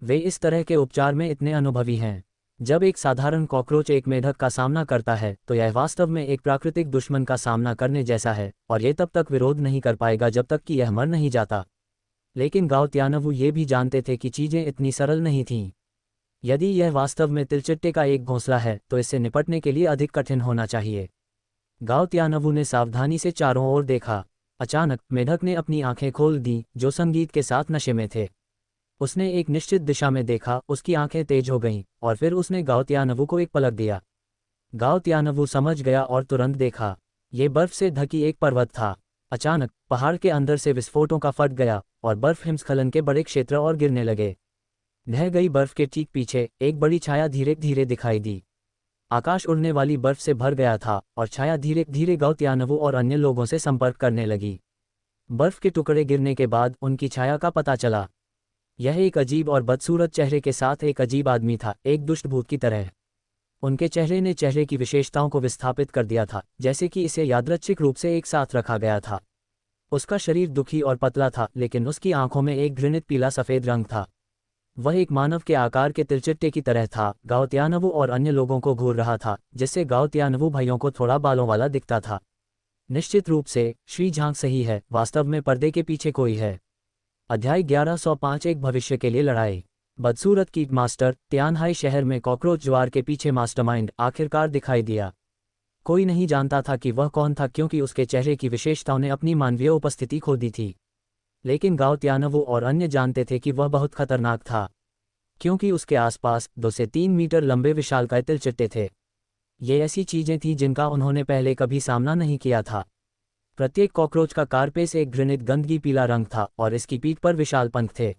वे इस तरह के उपचार में इतने अनुभवी हैं। जब एक साधारण कॉकरोच एक मेंढक का सामना करता है तो यह वास्तव में एक प्राकृतिक दुश्मन का सामना करने जैसा है और ये तब तक विरोध नहीं कर पाएगा जब तक कि यह मर नहीं जाता। लेकिन गाओ त्यानवू ये भी जानते थे कि चीज़ें इतनी सरल नहीं थीं। यदि यह वास्तव में तिलचट्टे का एक घोंसला है तो इससे निपटने के लिए अधिक कठिन होना चाहिए। गाओ त्यानवू ने सावधानी से चारों ओर देखा। अचानक मेंढक ने अपनी आंखें खोल दी, जो संगीत के साथ नशे में थे। उसने एक निश्चित दिशा में देखा, उसकी आंखें तेज हो गईं और फिर उसने गाओ त्यानवू को एक पलक दिया। गाओ त्यानवू समझ गया और तुरंत देखा। ये बर्फ से ढकी एक पर्वत था। अचानक पहाड़ के अंदर से विस्फोटों का फट गया और बर्फ हिमस्खलन के बड़े क्षेत्र और गिरने लगे। ढह गई बर्फ के ठीक पीछे एक बड़ी छाया धीरे धीरे दिखाई दी। आकाश उड़ने वाली बर्फ से भर गया था और छाया धीरे धीरे गाओ त्यानवू और अन्य लोगों से संपर्क करने लगी। बर्फ के टुकड़े गिरने के बाद उनकी छाया का पता चला। यह एक अजीब और बदसूरत चेहरे के साथ एक अजीब आदमी था, एक दुष्ट भूत की तरह। उनके चेहरे ने चेहरे की विशेषताओं को विस्थापित कर दिया था, जैसे कि इसे यादृच्छिक रूप से एक साथ रखा गया था। उसका शरीर दुखी और पतला था, लेकिन उसकी आंखों में एक घृणित पीला सफ़ेद रंग था। वह एक मानव के आकार के तिलचट्टे की तरह था। गाओ त्यानवू और अन्य लोगों को घूर रहा था, जिससे गाओ त्यानवू भाइयों को थोड़ा बालों वाला दिखता था। निश्चित रूप से श्री झांग सही है, वास्तव में पर्दे के पीछे कोई है। अध्याय 1105 एक भविष्य के लिए लड़ाई। बदसूरत कीट मास्टर तियानहाई शहर में कॉकरोच ज्वार के पीछे मास्टरमाइंड आखिरकार दिखाई दिया। कोई नहीं जानता था कि वह कौन था, क्योंकि उसके चेहरे की विशेषताओं ने अपनी मानवीय उपस्थिति खो दी थी। लेकिन गाओ त्यानवू और अन्य जानते थे कि वह बहुत खतरनाक था, क्योंकि उसके आसपास 2 से 3 मीटर लंबे विशालकाय तिलचट्टे थे। ये ऐसी चीजें थीं जिनका उन्होंने पहले कभी सामना नहीं किया था। प्रत्येक कॉकरोच का कारपेस एक घृणित गंदगी पीला रंग था और इसकी पीठ पर विशाल पंख थे।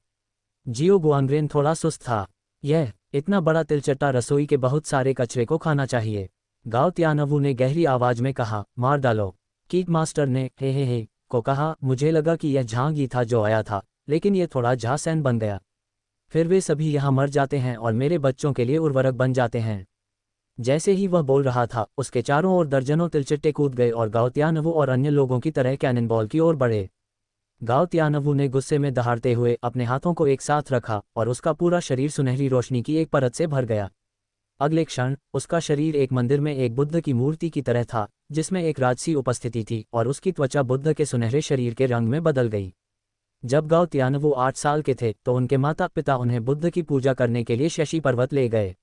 जियो गुआंग्रेन थोड़ा सुस्त था। यह इतना बड़ा तिलचट्टा रसोई के बहुत सारे कचरे को खाना चाहिए। गाओ त्यानवू ने गहरी आवाज में कहा, मार डालो। कीट मास्टर ने हे को कहा, मुझे लगा कि यह झांगी था जो आया था, लेकिन यह थोड़ा झासैन बन गया। फिर वे सभी यहाँ मर जाते हैं और मेरे बच्चों के लिए उर्वरक बन जाते हैं। जैसे ही वह बोल रहा था, उसके चारों ओर दर्जनों तिलचिट्टे कूद गए और गाओ त्यानवू और अन्य लोगों की तरह कैनन बॉल की ओर बढ़े। गाओ त्यानवू ने गुस्से में दहाड़ते हुए अपने हाथों को एक साथ रखा और उसका पूरा शरीर सुनहरी रोशनी की एक परत से भर गया। अगले क्षण उसका शरीर एक मंदिर में एक बुद्ध की मूर्ति की तरह था, जिसमें एक राजसी उपस्थिति थी और उसकी त्वचा बुद्ध के सुनहरे शरीर के रंग में बदल गई। जब गाओ त्यानवू 8 साल के थे तो उनके माता पिता उन्हें बुद्ध की पूजा करने के लिए शशि पर्वत ले गए।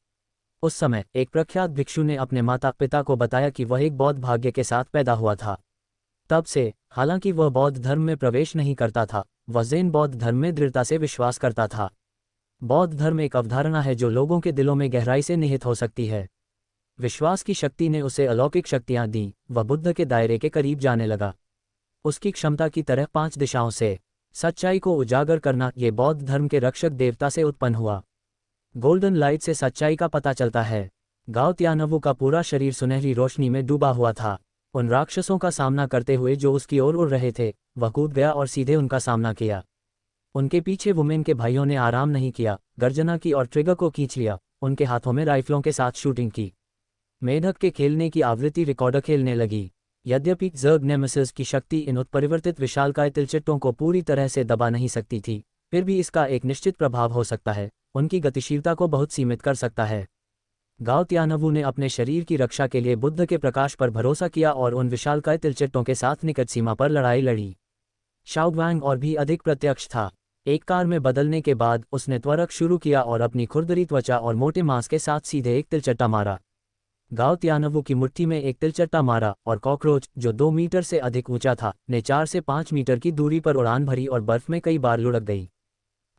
उस समय एक प्रख्यात भिक्षु ने अपने माता पिता को बताया कि वह एक बौद्ध भाग्य के साथ पैदा हुआ था। तब से, हालांकि वह बौद्ध धर्म में प्रवेश नहीं करता था, वह ज़ेन बौद्ध धर्म में दृढ़ता से विश्वास करता था। बौद्ध धर्म एक अवधारणा है जो लोगों के दिलों में गहराई से निहित हो सकती है। विश्वास की शक्ति ने उसे अलौकिक शक्तियां दी। वह बुद्ध के दायरे के करीब जाने लगा। उसकी क्षमता की तरह 5 दिशाओं से सच्चाई को उजागर करना ये बौद्ध धर्म के रक्षक देवता से उत्पन्न हुआ। गोल्डन लाइट से सच्चाई का पता चलता है। गाओ त्यानवू का पूरा शरीर सुनहरी रोशनी में डूबा हुआ था। उन राक्षसों का सामना करते हुए जो उसकी ओर उड़ रहे थे, वह कूद गया और सीधे उनका सामना किया। उनके पीछे वुमेन के भाइयों ने आराम नहीं किया, गर्जना की और ट्रिगर को खींच लिया, उनके हाथों में राइफलों के साथ शूटिंग की। मेढक के खेलने की आवृत्ति रिकॉर्डर खेलने लगी। यद्यपि ज़र्ग नेमेसिस की शक्ति इन उत्परिवर्तित विशालकाय तिलचिट्टों को पूरी तरह से दबा नहीं सकती थी, फिर भी इसका एक निश्चित प्रभाव हो सकता है, उनकी गतिशीलता को बहुत सीमित कर सकता है। गाओ त्यानवू ने अपने शरीर की रक्षा के लिए बुद्ध के प्रकाश पर भरोसा किया और उन विशालकाय तिलचिट्टों के साथ निकट सीमा पर लड़ाई लड़ी। शाओग्वांग और भी अधिक प्रत्यक्ष था। एक कार में बदलने के बाद उसने त्वरक शुरू किया और अपनी खुरदरी त्वचा और मोटे मांस के साथ सीधे एक तिलचट्टा मारा। गाओ त्यानवू की मुट्ठी में एक तिलचट्टा मारा और कॉकरोच, जो 2 मीटर से अधिक ऊंचा था, ने 4 से 5 मीटर की दूरी पर उड़ान भरी और बर्फ में कई बार लुढ़क गई।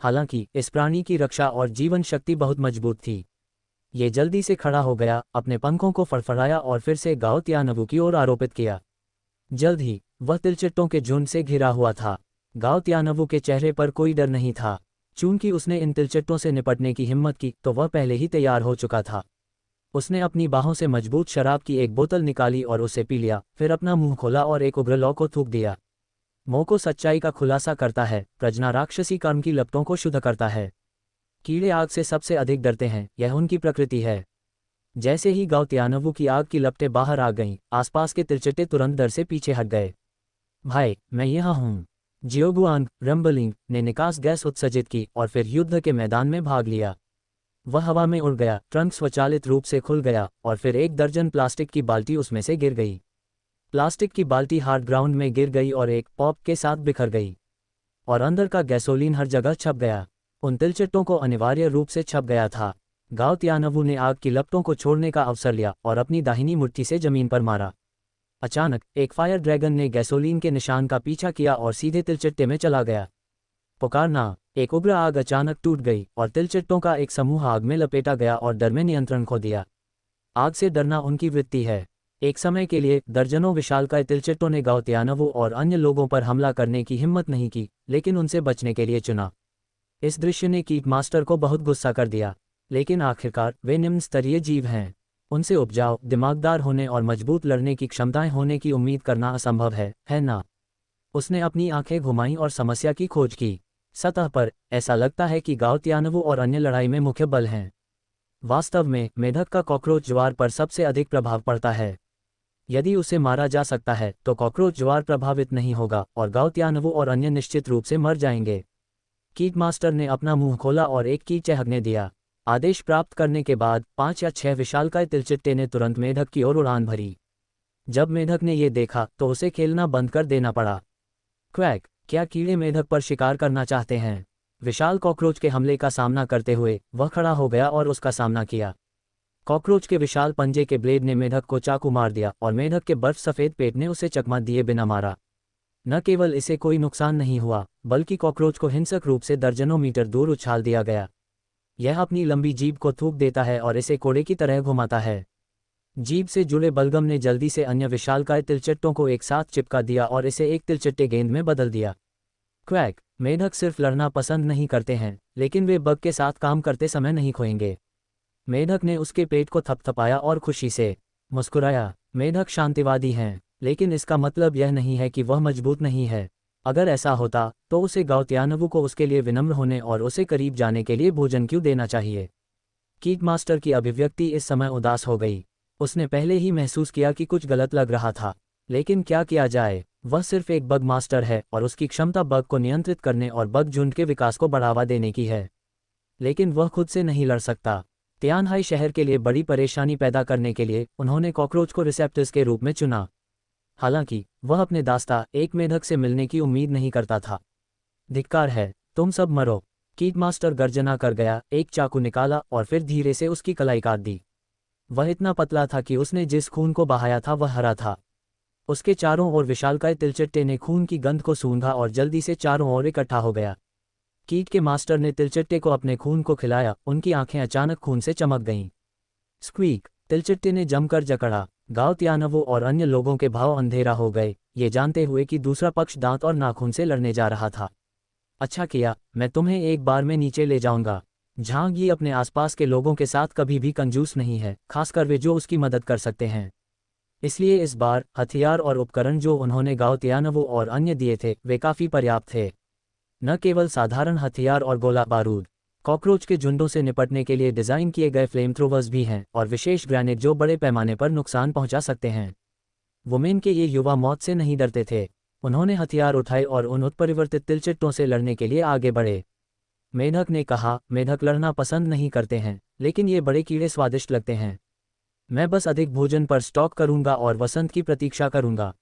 हालांकि इस प्राणी की रक्षा और जीवन शक्ति बहुत मजबूत थी। ये जल्दी से खड़ा हो गया, अपने पंखों को फड़फड़ाया और फिर से गाओ त्यानवू की ओर आरोपित किया। जल्द ही वह तिलचिट्टों के झुंड से घिरा हुआ था। गाओ त्यानवू के चेहरे पर कोई डर नहीं था। चूंकि उसने इन तिलचिट्टों से निपटने की हिम्मत की, तो वह पहले ही तैयार हो चुका था। उसने अपनी बाहों से मजबूत शराब की एक बोतल निकाली और उसे पी लिया, फिर अपना मुंह खोला और एक उग्र लौ को थूक दिया। मोको सच्चाई का खुलासा करता है, प्रजना राक्षसी कर्म की लपटों को शुद्ध करता है। कीड़े आग से सबसे अधिक डरते हैं, यह उनकी प्रकृति है। जैसे ही गाओ त्यानवू की आग की लपटें बाहर आ गईं, आसपास के तिलचिट्टे तुरंत डर से पीछे हट गए। भाई, मैं यहाँ हूँ। जियोगुआंग रंबलिंग ने निकास गैस उत्सर्जित की और फिर युद्ध के मैदान में भाग लिया। वह हवा में उड़ गया, ट्रंक स्वचालित रूप से खुल गया और फिर 1 दर्जन प्लास्टिक की बाल्टी उसमें से गिर गई। प्लास्टिक की बाल्टी हार्ड ग्राउंड में गिर गई और एक पॉप के साथ बिखर गई, और अंदर का गैसोलीन हर जगह छप गया। उन तिलचिट्टों को अनिवार्य रूप से छप गया था। गाओ त्यानवू ने आग की लपटों को छोड़ने का अवसर लिया और अपनी दाहिनी मुट्ठी से जमीन पर मारा। अचानक एक फायर ड्रैगन ने गैसोलीन के निशान का पीछा किया और सीधे तिलचिट्टे में चला गया। पुकारना! एक उग्र आग अचानक टूट गई और तिलचिट्टों का एक समूह आग में लपेटा गया और डर में नियंत्रण खो दिया। आग से डरना उनकी वृत्ति है। एक समय के लिए दर्जनों विशालकाय तिलचिट्टों ने गाओ त्यानवू और अन्य लोगों पर हमला करने की हिम्मत नहीं की, लेकिन उनसे बचने के लिए चुना। इस दृश्य ने कीट मास्टर को बहुत गुस्सा कर दिया, लेकिन आखिरकार वे निम्न स्तरीय जीव हैं। उनसे उपजाऊ, दिमागदार होने और मजबूत लड़ने की क्षमताएं होने की उम्मीद करना असंभव है ना? उसने अपनी आंखें घुमाईं और समस्या की खोज की। सतह पर ऐसा लगता है कि गाओ त्यानवू और अन्य लड़ाई में मुख्य बल हैं। वास्तव में मेढक का कॉकरोच ज्वार पर सबसे अधिक प्रभाव पड़ता है। यदि उसे मारा जा सकता है तो कॉकरोच ज्वार प्रभावित नहीं होगा और गाओ त्यानवू और अन्य निश्चित रूप से मर जाएंगे। कीट मास्टर ने अपना मुंह खोला और एक कीट चहकने दिया। आदेश प्राप्त करने के बाद 5 या 6 विशालकाय तिलचिट्टे ने तुरंत मेढक की ओर उड़ान भरी। जब मेढक ने ये देखा तो उसे खेलना बंद कर देना पड़ा। क्वैक! क्या कीड़े मेढक पर शिकार करना चाहते हैं? विशाल कॉकरोच के हमले का सामना करते हुए वह खड़ा हो गया और उसका सामना किया। कॉकरोच के विशाल पंजे के ब्लेड ने मेढक को चाकू मार दिया और मेढक के बर्फ सफ़ेद पेट ने उसे चकमा दिए बिना मारा। न केवल इसे कोई नुकसान नहीं हुआ, बल्कि कॉकरोच को हिंसक रूप से दर्जनों मीटर दूर उछाल दिया गया। यह अपनी लंबी जीभ को थूक देता है और इसे कोड़े की तरह घुमाता है। जीभ से जुड़े बलगम ने जल्दी से अन्य विशालकाय तिलचट्टों को एक साथ चिपका दिया और इसे एक तिलचट्टे गेंद में बदल दिया। क्वैक, मेढक सिर्फ लड़ना पसंद नहीं करते हैं, लेकिन वे बग के साथ काम करते समय नहीं खोएंगे। मेढक ने उसके पेट को थपथपाया और खुशी से मुस्कुराया। मेढक शांतिवादी हैं, लेकिन इसका मतलब यह नहीं है कि वह मजबूत नहीं है। अगर ऐसा होता तो उसे गाउतियानवु को उसके लिए विनम्र होने और उसे करीब जाने के लिए भोजन क्यों देना चाहिए। कीट मास्टर की अभिव्यक्ति इस समय उदास हो गई। उसने पहले ही महसूस किया कि कुछ गलत लग रहा था, लेकिन क्या किया जाए, वह सिर्फ एक बग मास्टर है और उसकी क्षमता बग को नियंत्रित करने और बग झुंड के विकास को बढ़ावा देने की है। लेकिन वह खुद से नहीं लड़ सकता। तियानहाई शहर के लिए बड़ी परेशानी पैदा करने के लिए उन्होंने कॉकरोच को रिसेप्टर्स के रूप में चुना। हालांकि वह अपने दास्ता एक मेढक से मिलने की उम्मीद नहीं करता था। धिक्कार है, तुम सब मरो, कीट मास्टर गर्जना कर गया, एक चाकू निकाला और फिर धीरे से उसकी कलाई काट दी। वह इतना पतला था कि उसने जिस खून को बहाया था वह हरा था। उसके चारों ओर विशालकाय तिलचट्टे ने खून की गंध को सूंघा और जल्दी से चारों ओर इकट्ठा हो गया। कीट के मास्टर ने तिलचट्टे को अपने खून को खिलाया, उनकी आंखें अचानक खून से चमक गईं। स्क्वीक, तिलचट्टे ने जमकर जकड़ा। गाउतियानवु और अन्य लोगों के भाव अंधेरा हो गए, ये जानते हुए कि दूसरा पक्ष दांत और नाखून से लड़ने जा रहा था। अच्छा किया, मैं तुम्हें एक बार में नीचे ले जाऊंगा। झांग यी अपने आसपास के लोगों के साथ कभी भी कंजूस नहीं है, खासकर वे जो उसकी मदद कर सकते हैं। इसलिए इस बार हथियार और उपकरण जो उन्होंने गाउतियानवु और अन्य दिए थे वे काफ़ी पर्याप्त थे। न केवल साधारण हथियार और गोला बारूद, कॉकरोच के झुंडों से निपटने के लिए डिज़ाइन किए गए फ्लेम थ्रोवर्स भी हैं और विशेष ग्रेनेड जो बड़े पैमाने पर नुकसान पहुंचा सकते हैं। वुमेन के ये युवा मौत से नहीं डरते थे। उन्होंने हथियार उठाए और उन उत्परिवर्तित तिलचट्टों से लड़ने के लिए आगे बढ़े। मेढक ने कहा, मेढक लड़ना पसंद नहीं करते हैं, लेकिन ये बड़े कीड़े स्वादिष्ट लगते हैं। मैं बस अधिक भोजन पर स्टॉक करूंगा और वसंत की प्रतीक्षा करूंगा।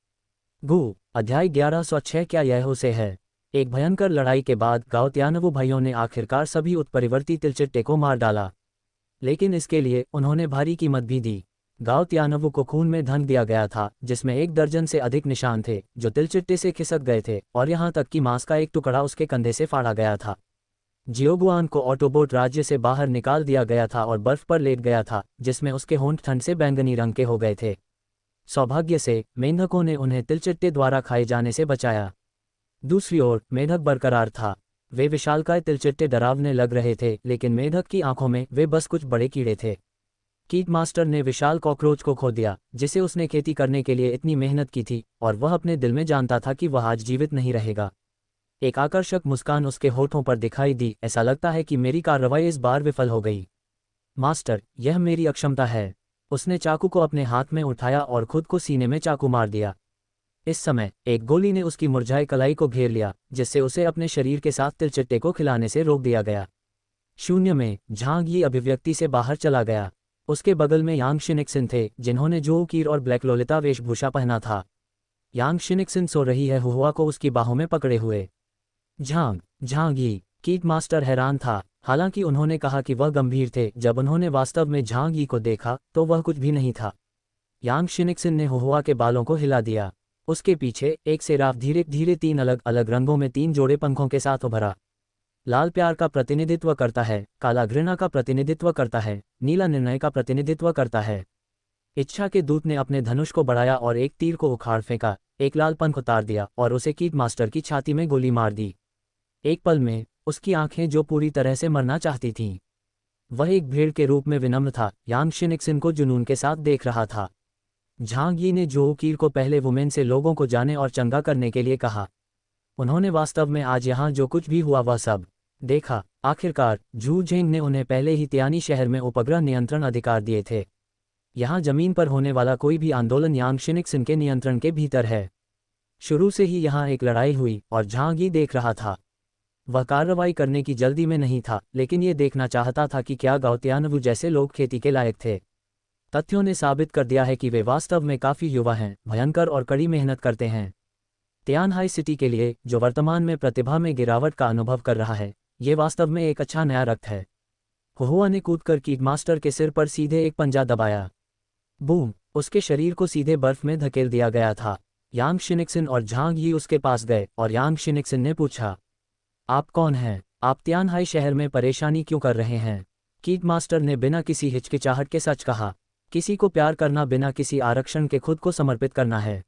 गु, अध्याय 1106। क्या यह उसे है? एक भयंकर लड़ाई के बाद गाउतियानवु भाइयों ने आखिरकार सभी उत्परिवर्ती तिलचट्टे को मार डाला, लेकिन इसके लिए उन्होंने भारी कीमत भी दी। गाउतियानवु को खून में ढंक दिया गया था, जिसमें 1 दर्जन से अधिक निशान थे जो तिलचट्टे से खिसक गए थे, और यहाँ तक कि मांस का एक टुकड़ा उसके कंधे से फाड़ा गया था। जियोगुआन को ऑटोबोट राज्य से बाहर निकाल दिया गया था और बर्फ पर लेट गया था, जिसमें उसके होंठ ठंड से बैंगनी रंग के हो गए थे। सौभाग्य से मेंढकों ने उन्हें तिलचट्टे द्वारा खाए जाने से बचाया। दूसरी ओर मेढक बरकरार था। वे विशालकाय तिलचट्टे डरावने लग रहे थे, लेकिन मेढक की आंखों में वे बस कुछ बड़े कीड़े थे। कीट मास्टर ने विशाल कॉकरोच को खो दिया, जिसे उसने खेती करने के लिए इतनी मेहनत की थी, और वह अपने दिल में जानता था कि वह आज जीवित नहीं रहेगा। एक आकर्षक मुस्कान उसके होठों पर दिखाई दी। ऐसा लगता है कि मेरी कार्रवाई इस बार विफल हो गई। मास्टर, यह मेरी अक्षमता है। उसने चाकू को अपने हाथ में उठाया और खुद को सीने में चाकू मार दिया। इस समय एक गोली ने उसकी मुरझाई कलाई को घेर लिया, जिससे उसे अपने शरीर के साथ तिलचट्टे को खिलाने से रोक दिया गया। शून्य में झांग यी अभिव्यक्ति से बाहर चला गया। उसके बगल में यांग शिनिक्सिन थे, जिन्होंने जोऊकीर और ब्लैक लोलिता वेशभूषा पहना था। यांग शिनिक्सिन सो रही है, हुआ को उसकी बाहों में पकड़े हुए। झांग यी, कीट मास्टर हैरान था। हालांकि उन्होंने कहा कि वह गंभीर थे, जब उन्होंने वास्तव में झांग यी को देखा तो वह कुछ भी नहीं था। यांग शिनिक्सिन ने हुआ के बालों को हिला दिया। उसके पीछे एक सेराफ धीरे धीरे 3 अलग अलग रंगों में 3 जोड़े पंखों के साथ उभरा। लाल प्यार का प्रतिनिधित्व करता है, काला घृणा का प्रतिनिधित्व करता है, नीला निर्णय का प्रतिनिधित्व करता है। इच्छा के दूत ने अपने धनुष को बढ़ाया और एक तीर को उखाड़ फेंका, एक लाल पंख उतार दिया और उसे कीट मास्टर की छाती में गोली मार दी। एक पल में उसकी आंखें जो पूरी तरह से मरना चाहती थीं। वह एक भेड़ के रूप में विनम्र था, यांग शिनिक्सिन को जुनून के साथ देख रहा था। झांग यी ने जोऊकीर को पहले वुमेन से लोगों को जाने और चंगा करने के लिए कहा। उन्होंने वास्तव में आज यहाँ जो कुछ भी हुआ वह सब देखा। आखिरकार झू झेंग ने उन्हें पहले ही तियानी शहर में उपग्रह नियंत्रण अधिकार दिए थे। यहाँ जमीन पर होने वाला कोई भी आंदोलन यांग शिनिक्सिन के नियंत्रण के भीतर है। शुरू से ही यहाँ एक लड़ाई हुई और झांग यी देख रहा था। वह कार्रवाई करने की जल्दी में नहीं था, लेकिन ये देखना चाहता था कि क्या गाउतियानवु जैसे लोग खेती के लायक थे। तथ्यों ने साबित कर दिया है कि वे वास्तव में काफ़ी युवा हैं, भयंकर और कड़ी मेहनत करते हैं। तियानहाई सिटी के लिए, जो वर्तमान में प्रतिभा में गिरावट का अनुभव कर रहा है, ये वास्तव में एक अच्छा नया रक्त है। हुआ ने कूदकर कीट मास्टर के सिर पर सीधे एक पंजा दबाया। बूम! उसके शरीर को सीधे बर्फ में धकेल दिया गया था। यांग शिनिक्सिन और झांग यी उसके पास गए और यांग शिनिक्सिन ने पूछा, आप कौन हैं? आप तियानहाई शहर में परेशानी क्यों कर रहे हैं? कीट मास्टर ने बिना किसी हिचकिचाहट के सच कहा। किसी को प्यार करना बिना किसी आरक्षण के खुद को समर्पित करना है।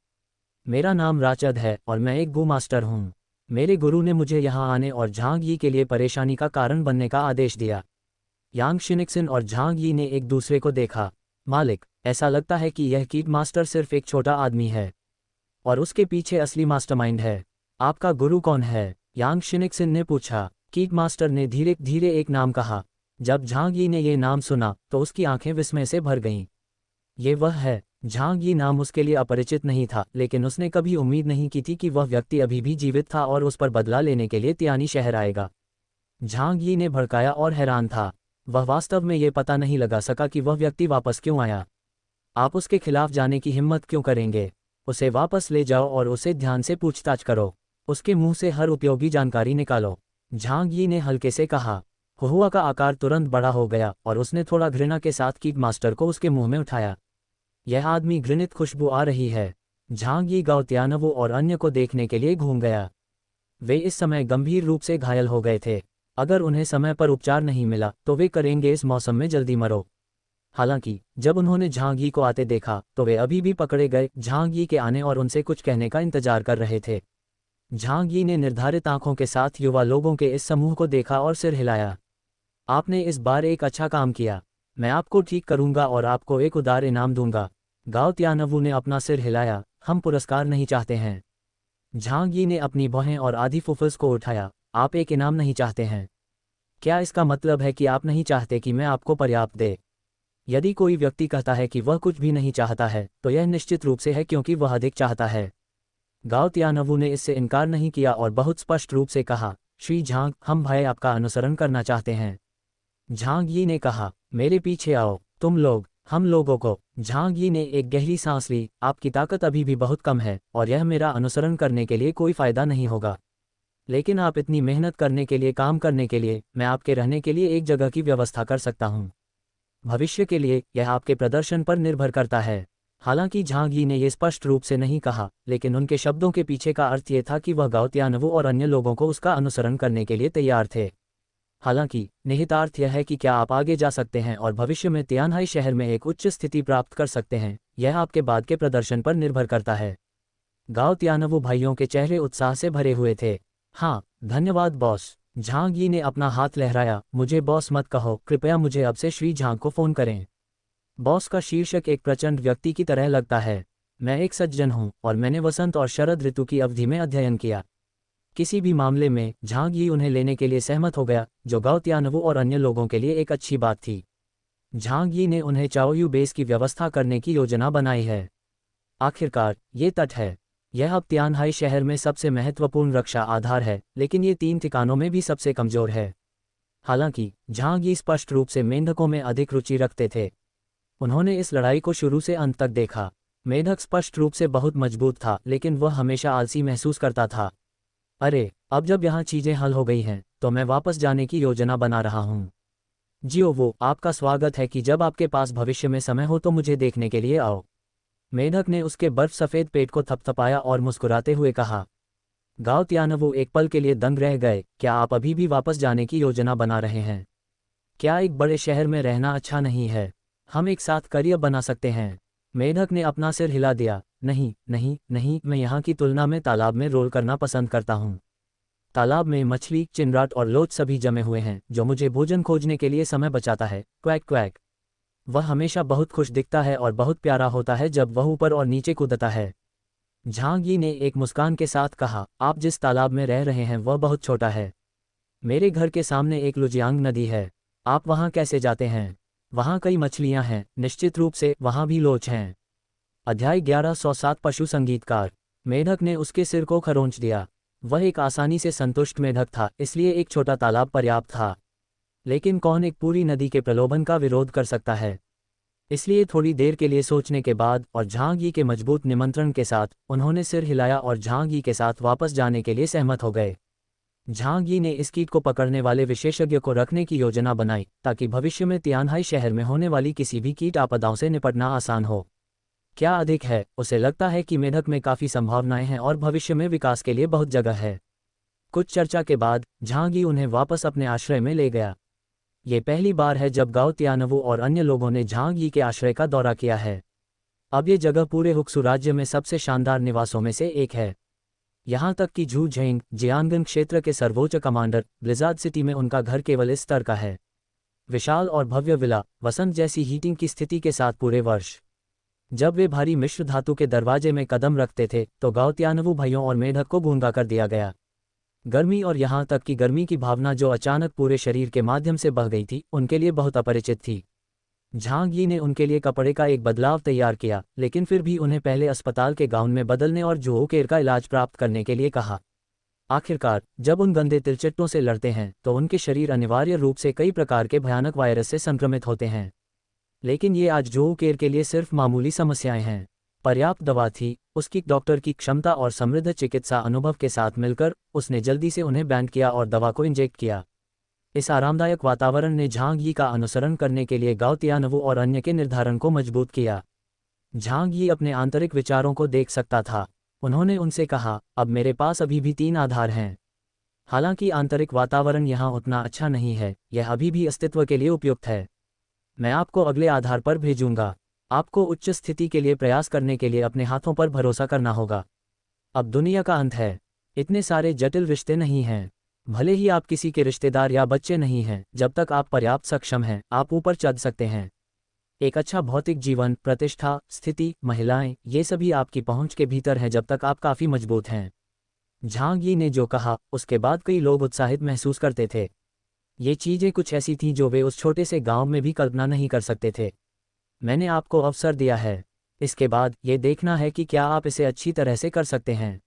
मेरा नाम राचद है और मैं एक गो मास्टर हूँ। मेरे गुरु ने मुझे यहाँ आने और झांग यी के लिए परेशानी का कारण बनने का आदेश दिया। यांग शिनिक्सिन और झांग यी ने एक दूसरे को देखा। मालिक, ऐसा लगता है कि यह कीट मास्टर सिर्फ एक छोटा आदमी है और उसके पीछे असली मास्टरमाइंड है। आपका गुरु कौन है? यांग शिनिक्सिन ने पूछा। कीट मास्टर ने धीरे धीरे एक नाम कहा। जब झांग यी ने ये नाम सुना तो उसकी आंखें विस्मय से भर गईं। ये वह है। झांग यी नाम उसके लिए अपरिचित नहीं था, लेकिन उसने कभी उम्मीद नहीं की थी कि वह व्यक्ति अभी भी जीवित था और उस पर बदला लेने के लिए तियानी शहर आएगा। झांग यी ने भड़काया और हैरान था। वह वास्तव में ये पता नहीं लगा सका कि वह व्यक्ति वापस क्यों आया। आप उसके खिलाफ जाने की हिम्मत क्यों करेंगे? उसे वापस ले जाओ और उसे ध्यान से पूछताछ करो। उसके मुंह से हर उपयोगी जानकारी निकालो। झांग यी ने हल्के से कहा। हुआ का आकार तुरंत बड़ा हो गया और उसने थोड़ा घृणा के साथ कीट मास्टर को उसके मुंह में उठाया। यह आदमी घृणित खुशबू आ रही है। झांग यी गाओ त्यानवो और अन्य को देखने के लिए घूम गया। वे इस समय गंभीर रूप से घायल हो गए थे। अगर उन्हें समय पर उपचार नहीं मिला तो वे करेंगे इस मौसम में जल्दी मरो। हालांकि जब उन्होंने झांग यी को आते देखा तो वे अभी भी पकड़े गए झांग यी के आने और उनसे कुछ कहने का इंतजार कर रहे थे। झांग यी ने निर्धारित आंखों के साथ युवा लोगों के इस समूह को देखा और सिर हिलाया। आपने इस बार एक अच्छा काम किया। मैं आपको ठीक करूंगा और आपको एक उदार इनाम दूंगा। गाओ त्यानवू ने अपना सिर हिलाया। हम पुरस्कार नहीं चाहते हैं। झांग यी ने अपनी भौहें और आधी फुफुस को उठाया। आप एक इनाम नहीं चाहते हैं? क्या इसका मतलब है कि आप नहीं चाहते कि मैं आपको पर्याप्त दे? यदि कोई व्यक्ति कहता है कि वह कुछ भी नहीं चाहता है तो यह निश्चित रूप से है क्योंकि वह अधिक चाहता है। गाओ त्यानवू ने इससे इनकार नहीं किया और बहुत स्पष्ट रूप से कहा, श्री झांग, हम भाई आपका अनुसरण करना चाहते हैं। झांग यी ने कहा, मेरे पीछे आओ तुम लोग, हम लोगों को। झांग यी ने एक गहरी सांस ली। आपकी ताकत अभी भी बहुत कम है और यह मेरा अनुसरण करने के लिए कोई फायदा नहीं होगा। लेकिन आप इतनी मेहनत करने के लिए, काम करने के लिए, मैं आपके रहने के लिए एक जगह की व्यवस्था कर सकता हूँ। भविष्य के लिए यह आपके प्रदर्शन पर निर्भर करता है। हालांकि झांग यी ने यह स्पष्ट रूप से नहीं कहा, लेकिन उनके शब्दों के पीछे का अर्थ ये था कि वह गाओ त्यानवू और अन्य लोगों को उसका अनुसरण करने के लिए तैयार थे। हालांकि निहितार्थ यह है कि क्या आप आगे जा सकते हैं और भविष्य में तियानहाई शहर में एक उच्च स्थिति प्राप्त कर सकते हैं, यह आपके बाद के प्रदर्शन पर निर्भर करता है। गाओ त्यानवू भाइयों के चेहरे उत्साह से भरे हुए थे। हाँ, धन्यवाद बॉस। झांग यी ने अपना हाथ लहराया। मुझे बॉस मत कहो, कृपया मुझे अब से श्री झांग को फोन करें। बॉस का शीर्षक एक प्रचंड व्यक्ति की तरह लगता है। मैं एक सज्जन हूँ और मैंने वसंत और शरद ऋतु की अवधि में अध्ययन किया। किसी भी मामले में झांग यी उन्हें लेने के लिए सहमत हो गया, जो गाओ त्यानवू और अन्य लोगों के लिए एक अच्छी बात थी। झांग यी ने उन्हें चाओयू बेस की व्यवस्था करने की योजना बनाई है। आखिरकार ये तट है। यह अब तियानहाई शहर में सबसे महत्वपूर्ण रक्षा आधार है, लेकिन ये 3 ठिकानों में भी सबसे कमजोर है। हालांकि झांग यी स्पष्ट रूप से मेंढकों में अधिक रुचि रखते थे। उन्होंने इस लड़ाई को शुरू से अंत तक देखा। मेंढक स्पष्ट रूप से बहुत मजबूत था, लेकिन वह हमेशा आलसी महसूस करता था। अरे, अब जब यहाँ चीजें हल हो गई हैं तो मैं वापस जाने की योजना बना रहा हूँ। जियो वो, आपका स्वागत है कि जब आपके पास भविष्य में समय हो तो मुझे देखने के लिए आओ। मेंढक ने उसके बर्फ सफ़ेद पेट को थपथपाया और मुस्कुराते हुए कहा। गाओ त्यानवू एक पल के लिए दंग रह गए। क्या आप अभी भी वापस जाने की योजना बना रहे हैं? क्या एक बड़े शहर में रहना अच्छा नहीं है? हम एक साथ करियर बना सकते हैं। मेंढक ने अपना सिर हिला दिया। नहीं नहीं नहीं, मैं यहाँ की तुलना में तालाब में रोल करना पसंद करता हूँ। तालाब में मछली, चिंराट और लोच सभी जमे हुए हैं, जो मुझे भोजन खोजने के लिए समय बचाता है। Quack quack. वह हमेशा बहुत खुश दिखता है और बहुत प्यारा होता है जब वह ऊपर और नीचे कूदता है। झांग यी ने एक मुस्कान के साथ कहा, आप जिस तालाब में रह रहे हैं वह बहुत छोटा है। मेरे घर के सामने एक लुजियांग नदी है। आप वहाँ कैसे जाते हैं? वहाँ कई मछलियाँ हैं। निश्चित रूप से वहाँ भी लोच हैं। अध्याय 1107 पशु संगीतकार। मेढक ने उसके सिर को खरोंच दिया। वह एक आसानी से संतुष्ट मेढक था, इसलिए एक छोटा तालाब पर्याप्त था। लेकिन कौन एक पूरी नदी के प्रलोभन का विरोध कर सकता है? इसलिए थोड़ी देर के लिए सोचने के बाद और झांग यी के मजबूत निमंत्रण के साथ उन्होंने सिर हिलाया और झांग यी के साथ वापस जाने के लिए सहमत हो गए। झांग यी ने इस कीट को पकड़ने वाले विशेषज्ञ को रखने की योजना बनाई ताकि भविष्य में तियानहाई शहर में होने वाली किसी भी कीट आपदाओं से निपटना आसान हो। क्या अधिक है, उसे लगता है कि मेढक में काफ़ी संभावनाएं हैं और भविष्य में विकास के लिए बहुत जगह है। कुछ चर्चा के बाद झांग यी उन्हें वापस अपने आश्रय में ले गया। ये पहली बार है जब गाओ तियानवु और अन्य लोगों ने झांग यी के आश्रय का दौरा किया है। अब ये जगह पूरे हुक्सू राज्य में सबसे शानदार निवासों में से एक है। यहाँ तक कि झू झेंग जियांगन क्षेत्र के सर्वोच्च कमांडर ब्लिजार्ड सिटी में उनका घर केवल इस स्तर का है। विशाल और भव्य विला, वसंत जैसी हीटिंग की स्थिति के साथ पूरे वर्ष। जब वे भारी मिश्र धातु के दरवाजे में कदम रखते थे तो गाओ तियानवु भाइयों और मेढक को गूंगा कर दिया गया। गर्मी और यहाँ तक कि गर्मी की भावना जो अचानक पूरे शरीर के माध्यम से बह गई थी, उनके लिए बहुत अपरिचित थी। झांग यी ने उनके लिए कपड़े का एक बदलाव तैयार किया, लेकिन फिर भी उन्हें पहले अस्पताल के गाउन में बदलने और जुओ केर का इलाज प्राप्त करने के लिए कहा। आखिरकार जब उन गंदे तिलचट्टों से लड़ते हैं तो उनके शरीर अनिवार्य रूप से कई प्रकार के भयानक वायरस से संक्रमित होते हैं। लेकिन ये आज जुओ केर के लिए सिर्फ मामूली समस्याएं हैं। पर्याप्त दवा थी, उसकी डॉक्टर की क्षमता और समृद्ध चिकित्सा अनुभव के साथ मिलकर उसने जल्दी से उन्हें बैंड किया और दवा को इंजेक्ट किया। इस आरामदायक वातावरण ने झांग यी का अनुसरण करने के लिए गाओ तियानवु और अन्य के निर्धारण को मजबूत किया। झांग यी अपने आंतरिक विचारों को देख सकता था। उन्होंने उनसे कहा, अब मेरे पास अभी भी 3 आधार हैं। हालांकि आंतरिक वातावरण यहाँ उतना अच्छा नहीं है, यह अभी भी अस्तित्व के लिए उपयुक्त है। मैं आपको अगले आधार पर भेजूंगा। आपको उच्च स्थिति के लिए प्रयास करने के लिए अपने हाथों पर भरोसा करना होगा। अब दुनिया का अंत है। इतने सारे जटिल रिश्ते नहीं हैं। भले ही आप किसी के रिश्तेदार या बच्चे नहीं हैं, जब तक आप पर्याप्त सक्षम हैं, आप ऊपर चढ़ सकते हैं। एक अच्छा भौतिक जीवन, प्रतिष्ठा, स्थिति, महिलाएं, ये सभी आपकी पहुंच के भीतर हैं जब तक आप काफ़ी मजबूत हैं। झांग यी ने जो कहा, उसके बाद कई लोग उत्साहित महसूस करते थे। ये चीज़ें कुछ ऐसी थीं जो वे उस छोटे से गांव में भी कल्पना नहीं कर सकते थे। मैंने आपको अवसर दिया है। इसके बाद ये देखना है कि क्या आप इसे अच्छी तरह से कर सकते हैं।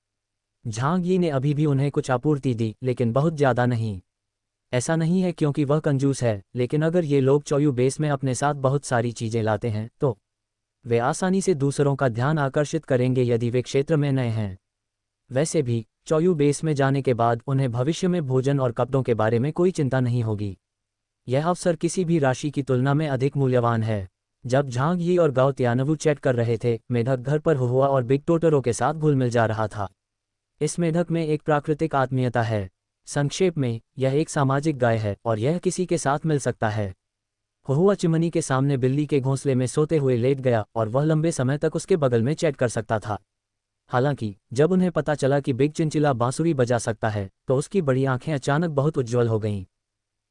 झांग यी ने अभी भी उन्हें कुछ आपूर्ति दी, लेकिन बहुत ज़्यादा नहीं। ऐसा नहीं है क्योंकि वह कंजूस है, लेकिन अगर ये लोग चोयू बेस में अपने साथ बहुत सारी चीज़ें लाते हैं तो वे आसानी से दूसरों का ध्यान आकर्षित करेंगे यदि वे क्षेत्र में नए हैं। वैसे भी चोयू बेस में जाने के बाद उन्हें भविष्य में भोजन और कपड़ों के बारे में कोई चिंता नहीं होगी। यह अवसर किसी भी राशि की तुलना में अधिक मूल्यवान है। जब झांग यी और गाओ तियानवु चैट कर रहे थे, मेढक घर पर हुआ और बिग टोटरो के साथ घुल मिल जा रहा था। इस मेढक में एक प्राकृतिक आत्मीयता है। संक्षेप में, यह एक सामाजिक गाय है और यह किसी के साथ मिल सकता है। हुआ चिमनी के सामने बिल्ली के घोंसले में सोते हुए लेट गया और वह लंबे समय तक उसके बगल में चैट कर सकता था। हालांकि जब उन्हें पता चला कि बिग चिंचिला बांसुरी बजा सकता है तो उसकी बड़ी आंखें अचानक बहुत उज्ज्वल हो गईं।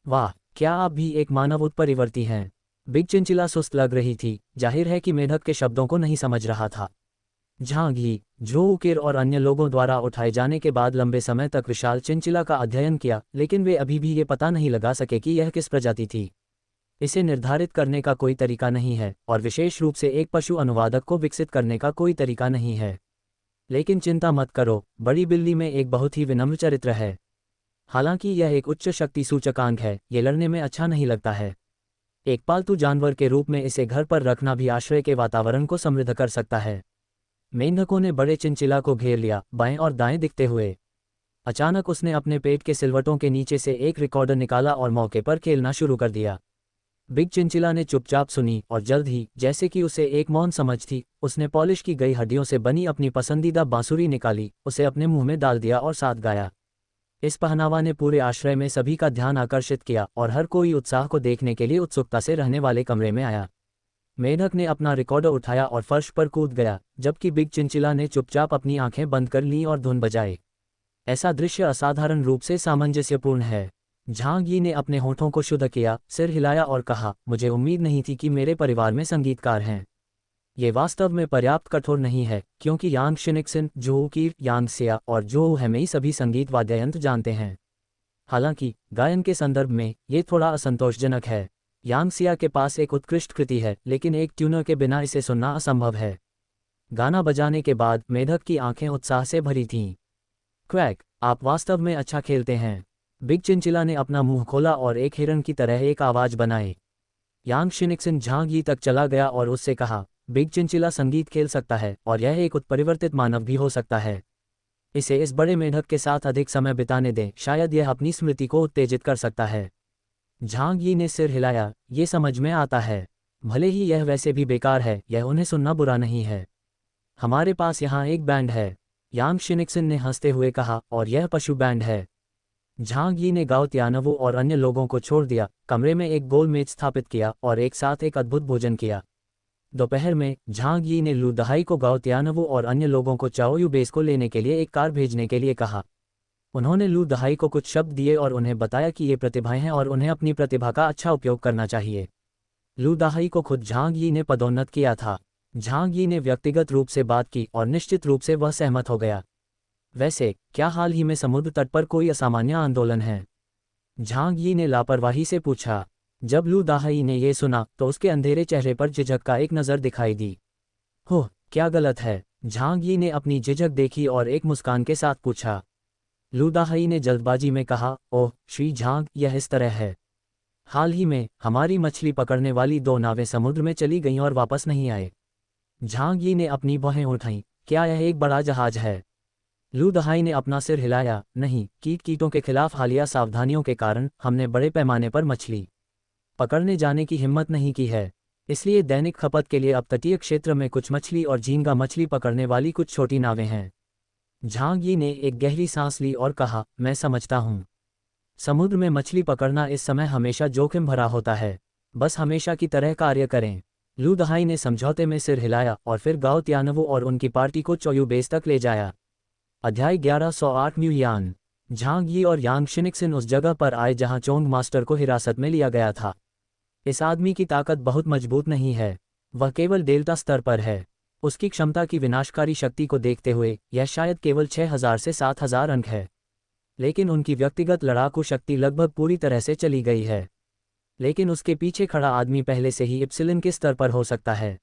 वाह, क्या आप भी एक मानव उत्परिवर्ती हैं? बिग चिंचिला सुस्त लग रही थी। जाहिर है कि मेढक के शब्दों को नहीं समझ रहा था। झांग यी, झो उकेर और अन्य लोगों द्वारा उठाए जाने के बाद लंबे समय तक विशाल चिंचिला का अध्ययन किया, लेकिन वे अभी भी ये पता नहीं लगा सके कि यह किस प्रजाति थी। इसे निर्धारित करने का कोई तरीका नहीं है और विशेष रूप से एक पशु अनुवादक को विकसित करने का कोई तरीका नहीं है। लेकिन चिंता मत करो, बड़ी बिल्ली में एक बहुत ही विनम्र चरित्र है। हालांकि यह एक उच्च शक्ति सूचकांक है, ये लड़ने में अच्छा नहीं लगता है। एक पालतू जानवर के रूप में इसे घर पर रखना भी आश्रय के वातावरण को समृद्ध कर सकता है। मेंढकों ने बड़े चिंचिला को घेर लिया, बाएं और दाएं दिखते हुए। अचानक उसने अपने पेट के सिलवटों के नीचे से एक रिकॉर्डर निकाला और मौके पर खेलना शुरू कर दिया। बिग चिंचिला ने चुपचाप सुनी और जल्द ही, जैसे कि उसे एक मौन समझ थी, उसने पॉलिश की गई हड्डियों से बनी अपनी पसंदीदा बांसुरी निकाली, उसे अपने मुंह में डाल दिया और साथ गाया। इस पहनावा ने पूरे आश्रय में सभी का ध्यान आकर्षित किया और हर कोई उत्साह को देखने के लिए उत्सुकता से रहने वाले कमरे में आया। मेढक ने अपना रिकॉर्डर उठाया और फर्श पर कूद गया, जबकि बिग चिंचिला ने चुपचाप अपनी आंखें बंद कर लीं और धुन बजाए। ऐसा दृश्य असाधारण रूप से सामंजस्यपूर्ण है। झांग यी ने अपने होठों को शुद्ध किया, सिर हिलाया और कहा, मुझे उम्मीद नहीं थी कि मेरे परिवार में संगीतकार हैं। ये वास्तव में पर्याप्त कठोर नहीं है, क्योंकि यांग शिनिक्सिन, जोहू कीर, यांग सिया और जोहू हेमेई सभी संगीत वाद्ययंत्र जानते हैं। हालांकि गायन के संदर्भ में ये थोड़ा असंतोषजनक है। यांग सिया के पास एक उत्कृष्ट कृति है, लेकिन एक ट्यूनर के बिना इसे सुनना असंभव है। गाना बजाने के बाद मेढक की आंखें उत्साह से भरी थीं। क्वैक, आप वास्तव में अच्छा खेलते हैं। बिग चिंचिला ने अपना मुंह खोला और एक हिरन की तरह एक आवाज बनाई। यांग शिनिक्सिन झांग यी तक चला गया और उससे कहा, बिग चिंचिला संगीत खेल सकता है और यह एक उत्परिवर्तित मानव भी हो सकता है। इसे इस बड़े मेढक के साथ अधिक समय बिताने दें, शायद यह अपनी स्मृति को उत्तेजित कर सकता है। झांग यी ने सिर हिलाया, ये समझ में आता है। भले ही यह वैसे भी बेकार है, यह उन्हें सुनना बुरा नहीं है। हमारे पास यहाँ एक बैंड है, यांग शिनिक्सिन ने हंसते हुए कहा, और यह पशु बैंड है। झांग यी ने गाओ त्यानवू और अन्य लोगों को छोड़ दिया, कमरे में एक गोल मेज स्थापित किया और एक साथ एक अद्भुत भोजन किया। दोपहर में झांग यी ने लू दहाई को गाओ त्यानवू और अन्य लोगों को चाओयू बेस को लेने के लिए एक कार भेजने के लिए कहा। उन्होंने लू दहाई को कुछ शब्द दिए और उन्हें बताया कि ये प्रतिभाएं हैं और उन्हें अपनी प्रतिभा का अच्छा उपयोग करना चाहिए। लू दहाई को खुद झांग यी ने पदोन्नत किया था। झांग यी ने व्यक्तिगत रूप से बात की और निश्चित रूप से वह सहमत हो गया। वैसे क्या हाल ही में समुद्र तट पर कोई असामान्य आंदोलन है? झांग यी ने लापरवाही से पूछा। जब लू दहाई ने यह सुना तो उसके अंधेरे चेहरे पर झिझक का एक नज़र दिखाई दी। हो, क्या गलत है? झांग यी ने अपनी झिझक देखी और एक मुस्कान के साथ पूछा। लू दहाई ने जल्दबाजी में कहा, ओह श्री झांग, यह इस तरह है। हाल ही में हमारी मछली पकड़ने वाली 2 नावें समुद्र में चली गईं और वापस नहीं आए। झांग यी ने अपनी भौहें उठाईं। क्या यह एक बड़ा जहाज है? लू दहाई ने अपना सिर हिलाया। नहीं, कीटों के खिलाफ हालिया सावधानियों के कारण हमने बड़े पैमाने पर मछली पकड़ने जाने की हिम्मत नहीं की है। इसलिए दैनिक खपत के लिए अब तटीय क्षेत्र में कुछ मछली और झींगा मछली पकड़ने वाली कुछ छोटी नावें हैं। झांग यी ने एक गहरी सांस ली और कहा, मैं समझता हूँ। समुद्र में मछली पकड़ना इस समय हमेशा जोखिम भरा होता है। बस हमेशा की तरह कार्य करें। लू दहाई ने समझौते में सिर हिलाया और फिर गाओ त्यानवू और उनकी पार्टी को चोयू बेस तक ले जाया। अध्याय 1108 म्यूयान। झांग यी और यांग शिनिक्सिन उस जगह पर आए जहां चोंग मास्टर को हिरासत में लिया गया था। इस आदमी की ताकत बहुत मजबूत नहीं है, वह केवल डेल्टा स्तर पर है। उसकी क्षमता की विनाशकारी शक्ति को देखते हुए यह शायद केवल 6000 से 7000 अंक है। लेकिन उनकी व्यक्तिगत लड़ाकू शक्ति लगभग पूरी तरह से चली गई है। लेकिन उसके पीछे खड़ा आदमी पहले से ही इप्सिलन के स्तर पर हो सकता है।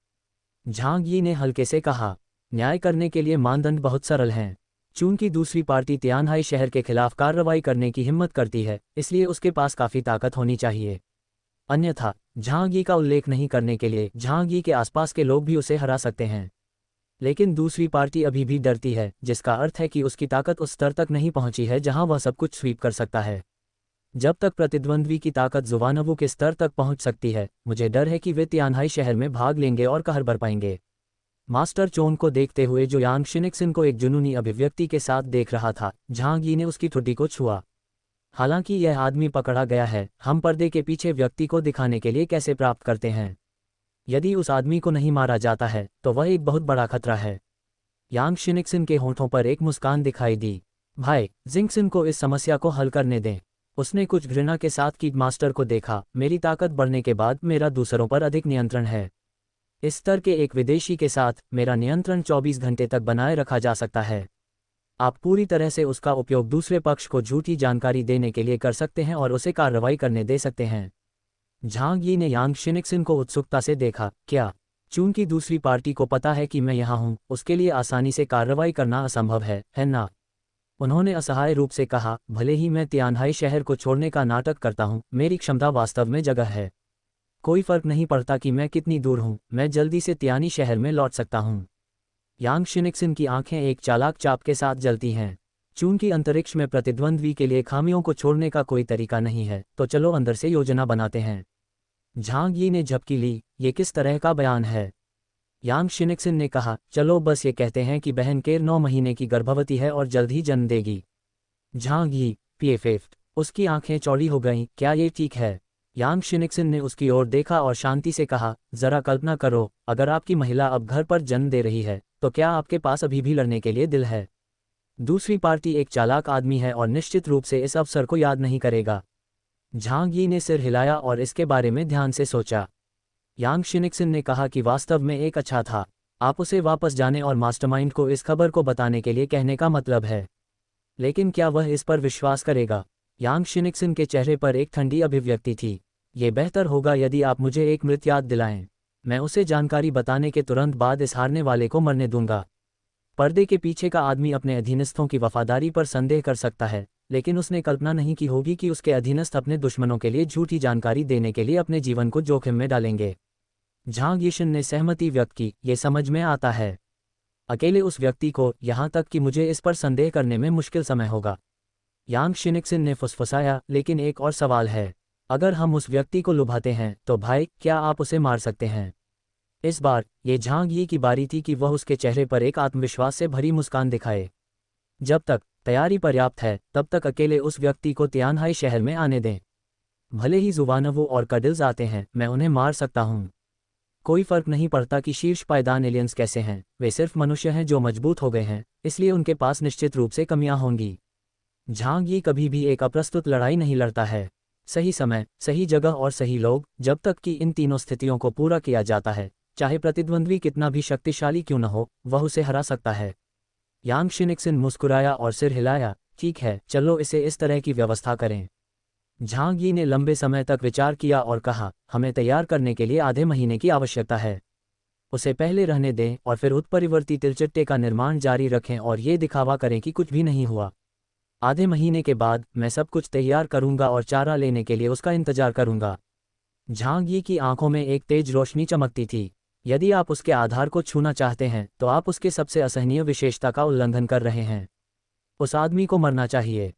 झांग यी ने हल्के से कहा, न्याय करने के लिए मानदंड बहुत सरल हैं। चूंकि दूसरी पार्टी तियानहाई शहर के खिलाफ कार्रवाई करने की हिम्मत करती है, इसलिए उसके पास काफ़ी ताकत होनी चाहिए। अन्यथा झांग यी का उल्लेख नहीं करने के लिए झांग यी के आसपास के लोग भी उसे हरा सकते हैं। लेकिन दूसरी पार्टी अभी भी डरती है, जिसका अर्थ है कि उसकी ताकत उस स्तर तक नहीं पहुंची है जहां वह सब कुछ स्वीप कर सकता है। जब तक प्रतिद्वंद्वी की ताकत जुवानवू के स्तर तक पहुंच सकती है, मुझे डर है कि वे तियानहाई शहर में भाग लेंगे और कहर बर पाएंगे। मास्टर चोंग को देखते हुए जो यांग शिनिक्सिन को एक जुनूनी अभिव्यक्ति के साथ देख रहा था, झांग यी ने उसकी ठुड्डी को छुआ। हालांकि यह आदमी पकड़ा गया है, हम पर्दे के पीछे व्यक्ति को दिखाने के लिए कैसे प्राप्त करते हैं? यदि उस आदमी को नहीं मारा जाता है तो वह एक बहुत बड़ा खतरा है। यांग शिनिक्सिन के होंठों पर एक मुस्कान दिखाई दी। भाई जिंगसिन को इस समस्या को हल करने दें। उसने कुछ घृणा के साथ कीट मास्टर को देखा। मेरी ताकत बढ़ने के बाद मेरा दूसरों पर अधिक नियंत्रण है। इस स्तर के एक विदेशी के साथ मेरा नियंत्रण 24 घंटे तक बनाए रखा जा सकता है। आप पूरी तरह से उसका उपयोग दूसरे पक्ष को झूठी जानकारी देने के लिए कर सकते हैं और उसे कार्रवाई करने दे सकते हैं। झांग यी ने यांग शिनिक्सिन को उत्सुकता से देखा। क्या? चूंकि दूसरी पार्टी को पता है कि मैं यहाँ हूँ, उसके लिए आसानी से कार्रवाई करना असंभव है ना? उन्होंने असहाय रूप से कहा, भले ही मैं तियानहाई शहर को छोड़ने का नाटक करता हूँ, मेरी क्षमता वास्तव में जगह है। कोई फर्क नहीं पड़ता कि मैं कितनी दूर हूँ, मैं जल्दी से तियानी शहर में लौट सकता हूँ। यांग शिनिक्सिन की आंखें एक चालाक चाप के साथ जलती हैं। चूंकि अंतरिक्ष में प्रतिद्वंद्वी के लिए खामियों को छोड़ने का कोई तरीका नहीं है, तो चलो अंदर से योजना बनाते हैं। झांग यी ने झपकी ली। ये किस तरह का बयान है? यांग शिनिक्सिन ने कहा, चलो बस ये कहते हैं कि बहन केर 9 महीने की गर्भवती है और जल्द ही जन्म देगी। झांग यी पीएफएफ। उसकी आंखें चौड़ी हो गईं। क्या ये ठीक है? यांग शिनिक्सिन ने उसकी ओर देखा और शांति से कहा, जरा कल्पना करो, अगर आपकी महिला अब घर पर जन्म दे रही है, तो क्या आपके पास अभी भी लड़ने के लिए दिल है? दूसरी पार्टी एक चालाक आदमी है और निश्चित रूप से इस अवसर को याद नहीं करेगा। झांग यी ने सिर हिलाया और इसके बारे में ध्यान से सोचा। यांग शिनिक्सिन ने कहा कि वास्तव में एक अच्छा था। आप उसे वापस जाने और मास्टरमाइंड को इस खबर को बताने के लिए कहने का मतलब है। लेकिन क्या वह इस पर विश्वास करेगा? यांग शिनिक्सिन के चेहरे पर एक ठंडी अभिव्यक्ति थी। ये बेहतर होगा यदि आप मुझे एक मृत याद दिलाएं। मैं उसे जानकारी बताने के तुरंत बाद इस हारने वाले को मरने दूंगा। पर्दे के पीछे का आदमी अपने अधीनस्थों की वफादारी पर संदेह कर सकता है, लेकिन उसने कल्पना नहीं की होगी कि उसके अधीनस्थ अपने दुश्मनों के लिए झूठी जानकारी देने के लिए अपने जीवन को जोखिम में डालेंगे। झांग यीशन ने सहमति व्यक्त की। ये समझ में आता है। अकेले उस व्यक्ति को, यहाँ तक कि मुझे इस पर संदेह करने में मुश्किल समय होगा। यांग शिनिक्सिन ने फुसफुसाया, लेकिन एक और सवाल है। अगर हम उस व्यक्ति को लुभाते हैं तो भाई, क्या आप उसे मार सकते हैं? इस बार ये झांग यी की बारी थी कि वह उसके चेहरे पर एक आत्मविश्वास से भरी मुस्कान दिखाए। जब तक तैयारी पर्याप्त है, तब तक अकेले उस व्यक्ति को तियानहाई शहर में आने दें। भले ही जुबानवो और कडल्स आते हैं, मैं उन्हें मार सकता हूँ। कोई फर्क नहीं पड़ता कि शीर्ष पायदान एलियंस कैसे हैं, वे सिर्फ मनुष्य हैं जो मजबूत हो गए हैं, इसलिए उनके पास निश्चित रूप से कमियां होंगी। झांग यी कभी भी एक अप्रस्तुत लड़ाई नहीं लड़ता है। सही समय, सही जगह और सही लोग, जब तक कि इन तीनों स्थितियों को पूरा किया जाता है, चाहे प्रतिद्वंद्वी कितना भी शक्तिशाली क्यों न हो, वह उसे हरा सकता है। यांग शिनिक्सिन मुस्कुराया और सिर हिलाया, ठीक है, चलो इसे इस तरह की व्यवस्था करें। झांग यी ने लंबे समय तक विचार किया और कहा, हमें तैयार करने के लिए आधे महीने की आवश्यकता है। उसे पहले रहने दें और फिर उत्परिवर्ती तिलचिट्टे का निर्माण जारी रखें और ये दिखावा करें कि कुछ भी नहीं हुआ। आधे महीने के बाद मैं सब कुछ तैयार करूंगा और चारा लेने के लिए उसका इंतजार करूंगा। झांग यी की आंखों में एक तेज रोशनी चमकती थी। यदि आप उसके आधार को छूना चाहते हैं तो आप उसके सबसे असहनीय विशेषता का उल्लंघन कर रहे हैं। उस आदमी को मरना चाहिए।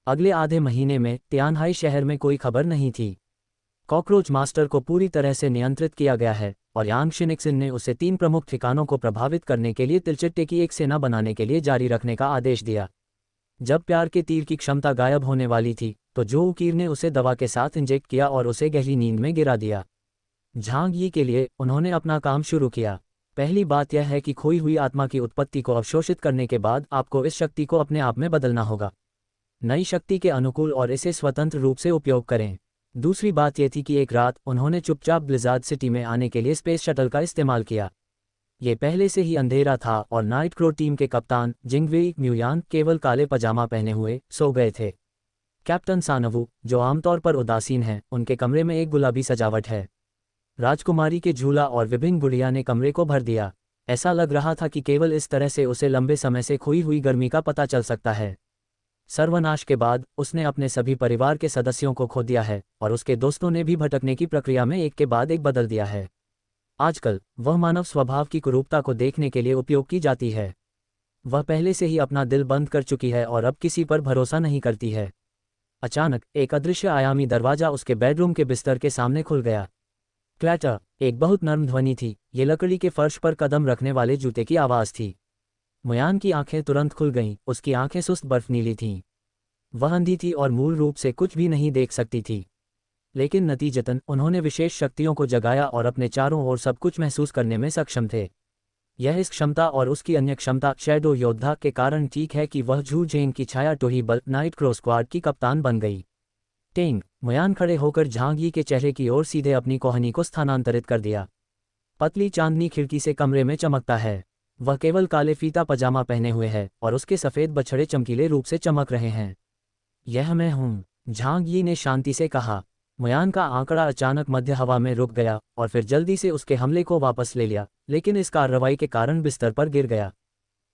अगले आधे महीने में तियानहाई शहर में कोई खबर नहीं थी। कॉकरोच मास्टर को पूरी तरह से नियंत्रित किया गया है और यांग शिनिक्सिन ने उसे 3 प्रमुख ठिकानों को प्रभावित करने के लिए तिलचिट्टे की एक सेना बनाने के लिए जारी रखने का आदेश दिया। जब प्यार के तीर की क्षमता गायब होने वाली थी तो जो उकीर ने उसे दवा के साथ इंजेक्ट किया और उसे गहरी नींद में गिरा दिया। झांग यी के लिए उन्होंने अपना काम शुरू किया। पहली बात यह है कि खोई हुई आत्मा की उत्पत्ति को अवशोषित करने के बाद आपको इस शक्ति को अपने आप में बदलना होगा, नई शक्ति के अनुकूल, और इसे स्वतंत्र रूप से उपयोग करें। दूसरी बात यह थी कि एक रात उन्होंने चुपचाप ब्लिज़ार्ड सिटी में आने के लिए स्पेस शटल का इस्तेमाल किया। ये पहले से ही अंधेरा था और नाइट क्रो टीम के कप्तान जिंगवेई म्यूयान केवल काले पजामा पहने हुए सो गए थे। कैप्टन सानवू, जो आमतौर पर उदासीन हैं, उनके कमरे में एक गुलाबी सजावट है। राजकुमारी के झूला और विभिन्न गुड़िया ने कमरे को भर दिया। ऐसा लग रहा था कि केवल इस तरह से उसे लंबे समय से खोई हुई गर्मी का पता चल सकता है। सर्वनाश के बाद उसने अपने सभी परिवार के सदस्यों को खो दिया है और उसके दोस्तों ने भी भटकने की प्रक्रिया में एक के बाद एक बदल दिया है। आजकल वह मानव स्वभाव की कुरूपता को देखने के लिए उपयोग की जाती है। वह पहले से ही अपना दिल बंद कर चुकी है और अब किसी पर भरोसा नहीं करती है। अचानक एक अदृश्य आयामी दरवाजा उसके बेडरूम के बिस्तर के सामने खुल गया। क्लैटर, एक बहुत नर्म ध्वनि थी। ये लकड़ी के फर्श पर कदम रखने वाले जूते की आवाज़ थी। मुयान की आंखें तुरंत खुल गईं। उसकी आंखें सुस्त बर्फ नीली थीं। वह अंधी थी और मूल रूप से कुछ भी नहीं देख सकती थी, लेकिन नतीजतन उन्होंने विशेष शक्तियों को जगाया और अपने चारों ओर सब कुछ महसूस करने में सक्षम थे। यह इस क्षमता और उसकी अन्य क्षमता शैडो योद्धा के कारण ठीक है कि वह झू जेंग की छाया टोही बल नाइट क्रो स्क्वाड की कप्तान बन गई। टेंग, मुयान खड़े होकर झांग यी के चेहरे की ओर सीधे अपनी कोहनी को स्थानांतरित कर दिया। पतली चांदनी खिड़की से कमरे में चमकता है। वह केवल काले फीता पजामा पहने हुए है और उसके सफ़ेद बछड़े चमकीले रूप से चमक रहे हैं। यह मैं हूँ, झांग यी ने शांति से कहा। मुयान का आंकड़ा अचानक मध्य हवा में रुक गया और फिर जल्दी से उसके हमले को वापस ले लिया, लेकिन इस कार्रवाई के कारण बिस्तर पर गिर गया।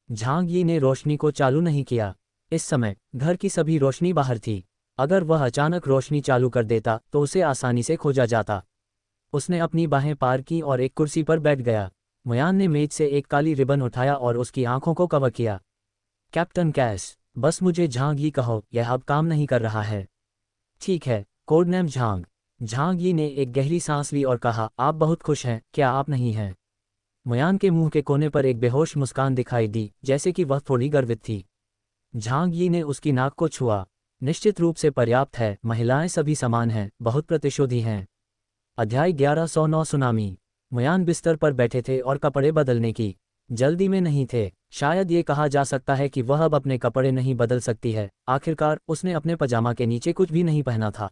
झांग यी ने रोशनी को चालू नहीं किया। इस समय घर की सभी रोशनी बाहर थी। अगर वह अचानक रोशनी चालू कर देता तो उसे आसानी से खोजा जाता। उसने अपनी बाहें पार की और एक कुर्सी पर बैठ गया। मुयान ने मेज से एक काली रिबन उठाया और उसकी आंखों को कवर किया। कैप्टन कैस, बस मुझे झांग यी कहो, यह अब काम नहीं कर रहा है। ठीक है, कोडनेम झांग। झांग यी ने एक गहरी सांस ली और कहा, आप बहुत खुश हैं, क्या आप नहीं हैं? मुयान के मुंह के कोने पर एक बेहोश मुस्कान दिखाई दी, जैसे कि वह थोड़ी गर्वित थी। झांग यी ने उसकी नाक को छुआ। निश्चित रूप से पर्याप्त है, महिलाएं सभी समान हैं, बहुत प्रतिशोधी हैं। अध्याय 1109 सुनामी। मुयान बिस्तर पर बैठे थे और कपड़े बदलने की जल्दी में नहीं थे। शायद ये कहा जा सकता है कि वह अब अपने कपड़े नहीं बदल सकती है। आखिरकार उसने अपने पजामा के नीचे कुछ भी नहीं पहना था।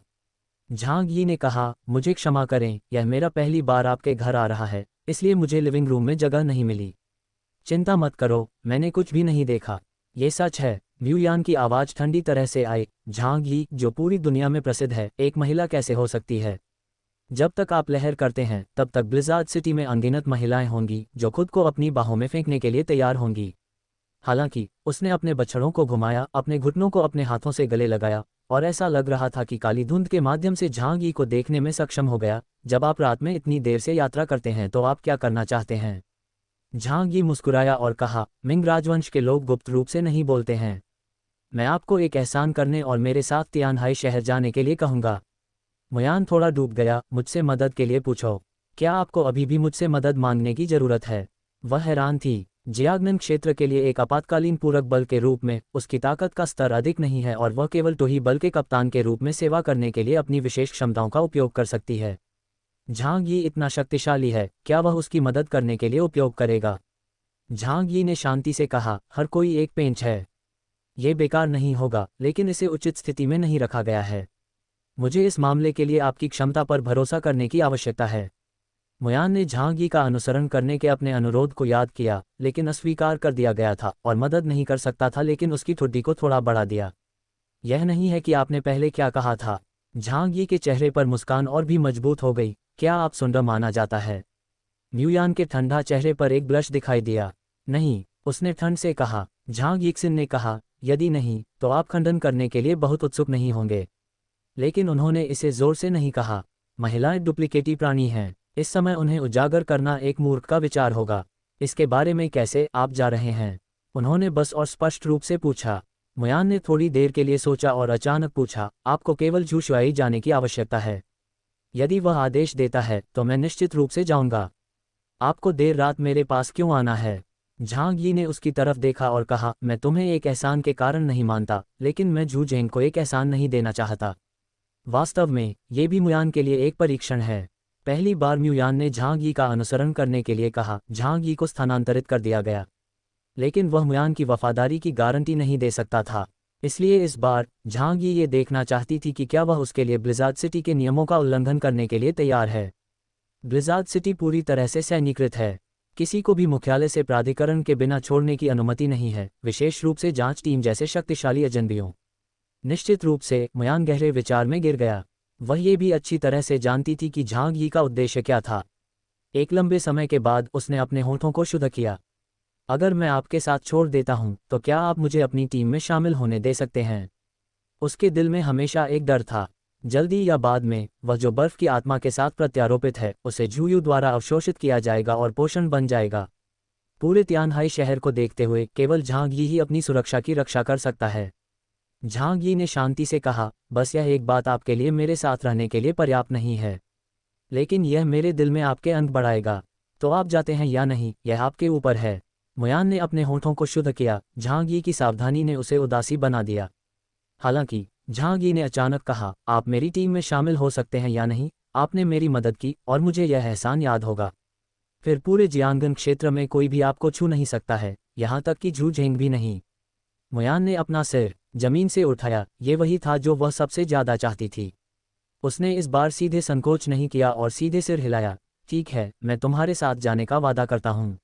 झांग यी ने कहा, मुझे क्षमा करें, यह मेरा पहली बार आपके घर आ रहा है, इसलिए मुझे लिविंग रूम में जगह नहीं मिली। चिंता मत करो, मैंने कुछ भी नहीं देखा। ये सच है। म्यूयान की आवाज़ ठंडी तरह से आई। झांग यी, जो पूरी दुनिया में प्रसिद्ध है, एक महिला कैसे हो सकती है? जब तक आप लहर करते हैं तब तक ब्लिज़ार्ड सिटी में अनगिनत महिलाएं होंगी जो खुद को अपनी बाहों में फेंकने के लिए तैयार होंगी। हालांकि उसने अपने बछड़ों को घुमाया, अपने घुटनों को अपने हाथों से गले लगाया और ऐसा लग रहा था कि काली धुंध के माध्यम से झांग यी को देखने में सक्षम हो गया। जब आप रात में इतनी देर से यात्रा करते हैं तो आप क्या करना चाहते हैं? झांग यी मुस्कुराया और कहा, मिंग राजवंश के लोग गुप्त रूप से नहीं बोलते हैं। मैं आपको एक एहसान करने और मेरे साथ तियानहाई शहर जाने के लिए कहूँगा। मुयान थोड़ा डूब गया। मुझसे मदद के लिए पूछो। क्या आपको अभी भी मुझसे मदद मांगने की ज़रूरत है? वह हैरान थी। जियाग्नन क्षेत्र के लिए एक आपातकालीन पूरक बल के रूप में उसकी ताकत का स्तर अधिक नहीं है और वह केवल टोही बल के कप्तान के रूप में सेवा करने के लिए अपनी विशेष क्षमताओं का उपयोग कर सकती है। झांग यी इतना शक्तिशाली है, क्या वह उसकी मदद करने के लिए उपयोग करेगा? झांग यी ने शांति से कहा, हर कोई एक पेंच है। ये बेकार नहीं होगा, लेकिन इसे उचित स्थिति में नहीं रखा गया है। मुझे इस मामले के लिए आपकी क्षमता पर भरोसा करने की आवश्यकता है। मुयान ने झांग यी का अनुसरण करने के अपने अनुरोध को याद किया, लेकिन अस्वीकार कर दिया गया था और मदद नहीं कर सकता था, लेकिन उसकी ठुड्डी को थोड़ा बढ़ा दिया। यह नहीं है कि आपने पहले क्या कहा था। झांग यी के चेहरे पर मुस्कान और भी मजबूत हो गई। क्या आप सुंदर माना जाता है? म्यूयान के ठंडा चेहरे पर एक ब्लश दिखाई दिया। नहीं, उसने ठंड से कहा। झांग यिक्सिन ने कहा, यदि नहीं, तो आप खंडन करने के लिए बहुत उत्सुक नहीं होंगे। लेकिन उन्होंने इसे जोर से नहीं कहा। महिलाएं डुप्लिकेटी प्राणी हैं। इस समय उन्हें उजागर करना एक मूर्ख का विचार होगा। इसके बारे में कैसे आप जा रहे हैं? उन्होंने बस और स्पष्ट रूप से पूछा। मुयान ने थोड़ी देर के लिए सोचा और अचानक पूछा, आपको केवल झूशुआई जाने की आवश्यकता है। यदि वह आदेश देता है तो मैं निश्चित रूप से जाऊंगा। आपको देर रात मेरे पास क्यों आना है? झांग यी ने उसकी तरफ देखा और कहा, मैं तुम्हें एक एहसान के कारण नहीं मानता, लेकिन मैं झू झेंग को एक एहसान नहीं देना चाहता। वास्तव में ये भी मुयान के लिए एक परीक्षण है। पहली बार म्यूयान ने झांग यी का अनुसरण करने के लिए कहा। झांग यी को स्थानांतरित कर दिया गया, लेकिन वह मुयान की वफादारी की गारंटी नहीं दे सकता था। इसलिए इस बार झांग यी ये देखना चाहती थी कि क्या वह उसके लिए ब्लिज़ार्ड सिटी के नियमों का उल्लंघन करने के लिए तैयार है। ब्लिज़ार्ड सिटी पूरी तरह से सैन्यीकृत है। किसी को भी मुख्यालय से प्राधिकरण के बिना छोड़ने की अनुमति नहीं है, विशेष रूप से जांच टीम जैसे शक्तिशाली एजेंसियों। निश्चित रूप से मुयान गहरे विचार में गिर गया। वह ये भी अच्छी तरह से जानती थी कि झांग यी का उद्देश्य क्या था। एक लंबे समय के बाद उसने अपने होठों को शुद्ध किया। अगर मैं आपके साथ छोड़ देता हूं, तो क्या आप मुझे अपनी टीम में शामिल होने दे सकते हैं? उसके दिल में हमेशा एक डर था, जल्दी या बाद में वह जो बर्फ की आत्मा के साथ प्रत्यारोपित है उसे झूयू द्वारा अवशोषित किया जाएगा और पोषण बन जाएगा। पूरे तियानहाई शहर को देखते हुए केवल झांग यी ही अपनी सुरक्षा की रक्षा कर सकता है। झांग यी ने शांति से कहा, बस यह एक बात आपके लिए मेरे साथ रहने के लिए पर्याप्त नहीं है, लेकिन यह मेरे दिल में आपके अंक बढ़ाएगा। तो आप जाते हैं या नहीं, यह आपके ऊपर है। मुयान ने अपने होठों को शुद्ध किया। झांग यी की सावधानी ने उसे उदासी बना दिया। हालांकि झांग यी ने अचानक कहा, आप मेरी टीम में शामिल हो सकते हैं या नहीं? आपने मेरी मदद की और मुझे यह एहसान याद होगा। फिर पूरे जियांगन क्षेत्र में कोई भी आपको छू नहीं सकता है, यहाँ तक कि झू झेंग भी नहीं। मुयान ने अपना सिर जमीन से उठाया। ये वही था जो वह सबसे ज्यादा चाहती थी। उसने इस बार सीधे संकोच नहीं किया और सीधे सिर हिलाया। ठीक है, मैं तुम्हारे साथ जाने का वादा करता हूँ।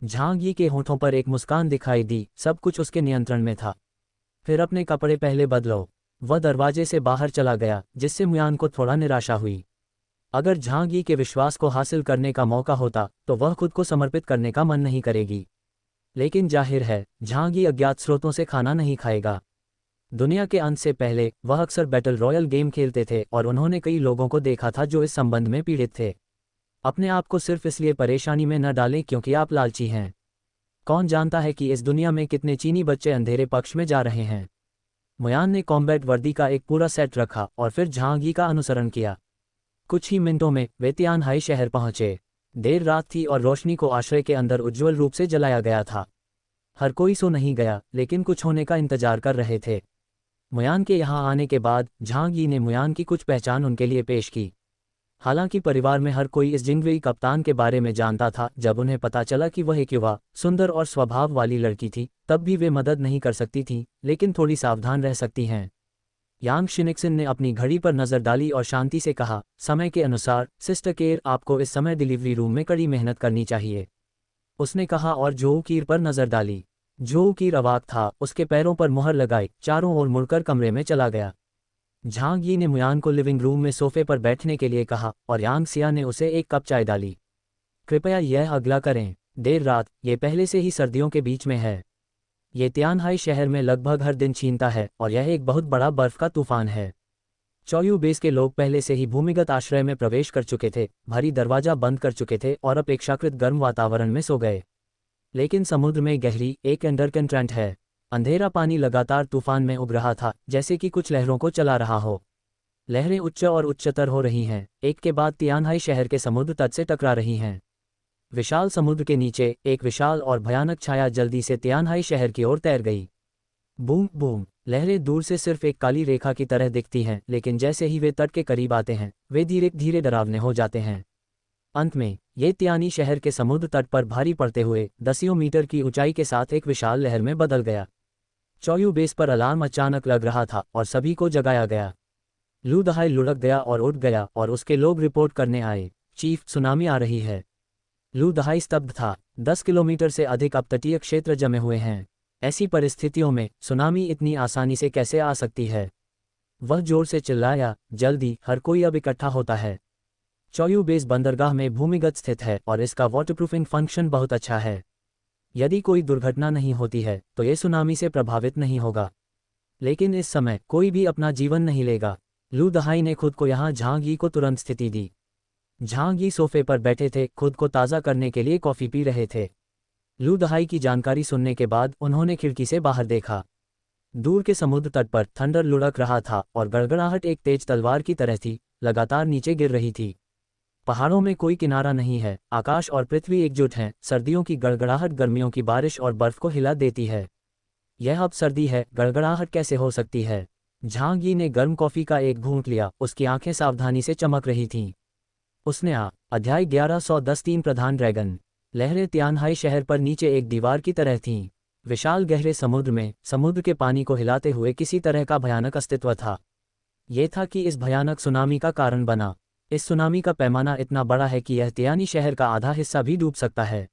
झांग यी के होठों पर एक मुस्कान दिखाई दी। सब कुछ उसके नियंत्रण में था। फिर अपने कपड़े पहले बदलो। वह दरवाजे से बाहर चला गया, जिससे मुयान को थोड़ा निराशा हुई। अगर झांग यी के विश्वास को हासिल करने का मौका होता तो वह खुद को समर्पित करने का मन नहीं करेगी। लेकिन जाहिर है झांग यी अज्ञात स्रोतों से खाना नहीं खाएगा। दुनिया के अंत से पहले वह अक्सर बैटल रॉयल गेम खेलते थे और उन्होंने कई लोगों को देखा था जो इस संबंध में पीड़ित थे। अपने आप को सिर्फ इसलिए परेशानी में न डालें क्योंकि आप लालची हैं। कौन जानता है कि इस दुनिया में कितने चीनी बच्चे अंधेरे पक्ष में जा रहे हैं। मुयान ने कॉम्बैट वर्दी का एक पूरा सेट रखा और फिर झांग यी का अनुसरण किया। कुछ ही मिनटों में वे तियानहाई शहर पहुंचे। देर रात थी और रोशनी को आश्रय के अंदर उज्ज्वल रूप से जलाया गया था। हर कोई सो नहीं गया, लेकिन कुछ होने का इंतजार कर रहे थे। मुयान के यहाँ आने के बाद झांग यी ने मुयान की कुछ पहचान उनके लिए पेश की। हालांकि परिवार में हर कोई इस जिंगवेई कप्तान के बारे में जानता था। जब उन्हें पता चला कि वह एक युवा, सुंदर और स्वभाव वाली लड़की थी, तब भी वे मदद नहीं कर सकती थीं, लेकिन थोड़ी सावधान रह सकती हैं। यांग शिनिक्सिन ने अपनी घड़ी पर नजर डाली और शांति से कहा, समय के अनुसार सिस्टर केर, आपको इस समय डिलीवरी रूम में कड़ी मेहनत करनी चाहिए। उसने कहा और जोऊ कीर पर नजर डाली। जोऊ कीर अवाक था, उसके पैरों पर मुहर लगाई, चारों ओर मुड़कर कमरे में चला गया। झांग यी ने मुयान को लिविंग रूम में सोफे पर बैठने के लिए कहा और यांग सिया ने उसे एक कप चाय डाली। कृपया यह अगला करें। देर रात, ये पहले से ही सर्दियों के बीच में है। ये तियानहाई शहर में लगभग हर दिन छीनता है और यह एक बहुत बड़ा बर्फ का तूफान है। चौयू बेस के लोग पहले से ही भूमिगत आश्रय में प्रवेश कर चुके थे, भारी दरवाजा बंद कर चुके थे और अपेक्षाकृत गर्म वातावरण में सो गए। लेकिन समुद्र में गहरी एक अंडरकंट्रेंट है। अंधेरा पानी लगातार तूफान में उब रहा था, जैसे कि कुछ लहरों को चला रहा हो। लहरें उच्च और उच्चतर हो रही हैं, एक के बाद तियानहाई शहर के समुद्र तट से टकरा रही हैं। विशाल समुद्र के नीचे एक विशाल और भयानक छाया जल्दी से तियानहाई शहर की ओर तैर गई। बूम बूम, लहरें दूर से सिर्फ एक काली रेखा की तरह दिखती हैं, लेकिन जैसे ही वे तट के करीब आते हैं वे धीरे धीरे डरावने हो जाते हैं। अंत में ये तियानी शहर के समुद्र तट पर भारी पड़ते हुए दसियों मीटर की ऊंचाई के साथ एक विशाल लहर में बदल गया। चोयू बेस पर अलार्म अचानक लग रहा था और सभी को जगाया गया। लू दहाई लुढ़क गया और उठ गया और उसके लोग रिपोर्ट करने आए, चीफ, सुनामी आ रही है। लू दहाई स्तब्ध था। 10 किलोमीटर से अधिक अपतटीय क्षेत्र जमे हुए हैं। ऐसी परिस्थितियों में सुनामी इतनी आसानी से कैसे आ सकती है? वह जोर से चिल्लाया, जल्दी, हर कोई अब इकट्ठा होता है। चोयू बेस बंदरगाह में भूमिगत स्थित है और इसका वाटरप्रूफिंग फंक्शन बहुत अच्छा है। यदि कोई दुर्घटना नहीं होती है तो ये सुनामी से प्रभावित नहीं होगा। लेकिन इस समय कोई भी अपना जीवन नहीं लेगा। लू दहाई ने खुद को यहाँ झांग यी को तुरंत स्थिति दी। झांग यी सोफे पर बैठे थे, खुद को ताज़ा करने के लिए कॉफ़ी पी रहे थे। लू दहाई की जानकारी सुनने के बाद उन्होंने खिड़की से बाहर देखा। दूर के समुद्र तट पर थंडर लुढ़क रहा था और गड़गड़ाहट एक तेज तलवार की तरह थी, लगातार नीचे गिर रही थी। पहाड़ों में कोई किनारा नहीं है, आकाश और पृथ्वी एकजुट हैं। सर्दियों की गड़गड़ाहट गर्मियों की बारिश और बर्फ को हिला देती है। यह अब सर्दी है, गड़गड़ाहट कैसे हो सकती है? झांग यी ने गर्म कॉफ़ी का एक घूंट लिया, उसकी आंखें सावधानी से चमक रही थीं। उसने अध्याय 1110 3 प्रधान ड्रैगन। लहरें तियानहाई शहर पर नीचे एक दीवार की तरह थीं। विशाल गहरे समुद्र में समुद्र के पानी को हिलाते हुए किसी तरह का भयानक अस्तित्व था। ये था कि इस भयानक सुनामी का कारण बना। इस सुनामी का पैमाना इतना बड़ा है कि यह तियानी शहर का आधा हिस्सा भी डूब सकता है।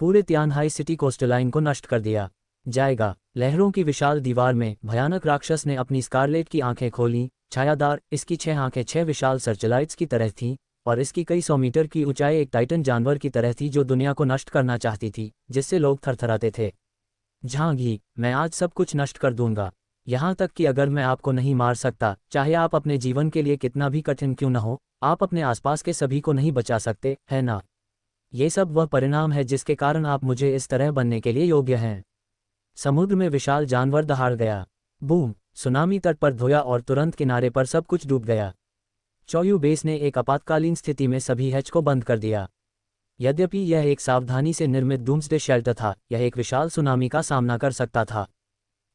पूरे तियानहाई सिटी कोस्टलाइन को नष्ट कर दिया जाएगा। लहरों की विशाल दीवार में भयानक राक्षस ने अपनी स्कारलेट की आंखें खोलीं, छायादार। इसकी 6 आंखें 6 विशाल सर्चलाइट्स की तरह थीं और इसकी कई 100 मीटर की ऊंचाई एक टाइटन जानवर की तरह थी जो दुनिया को नष्ट करना चाहती थी, जिससे लोग थरथराते थे। झांग यी, मैं आज सब कुछ नष्ट कर दूंगा, यहाँ तक कि अगर मैं आपको नहीं मार सकता, चाहे आप अपने जीवन के लिए कितना भी कठिन क्यों न हो, आप अपने आसपास के सभी को नहीं बचा सकते, है ना? ये सब वह परिणाम है जिसके कारण आप मुझे इस तरह बनने के लिए योग्य हैं। समुद्र में विशाल जानवर दहाड़ गया। बूम, सुनामी तट पर धोया और तुरंत किनारे पर सब कुछ डूब गया। चोयू बेस ने एक आपातकालीन स्थिति में सभी हैच को बंद कर दिया। यद्यपि यह एक सावधानी से निर्मित डूम्सडे शेल्टर था, यह एक विशाल सुनामी का सामना कर सकता था।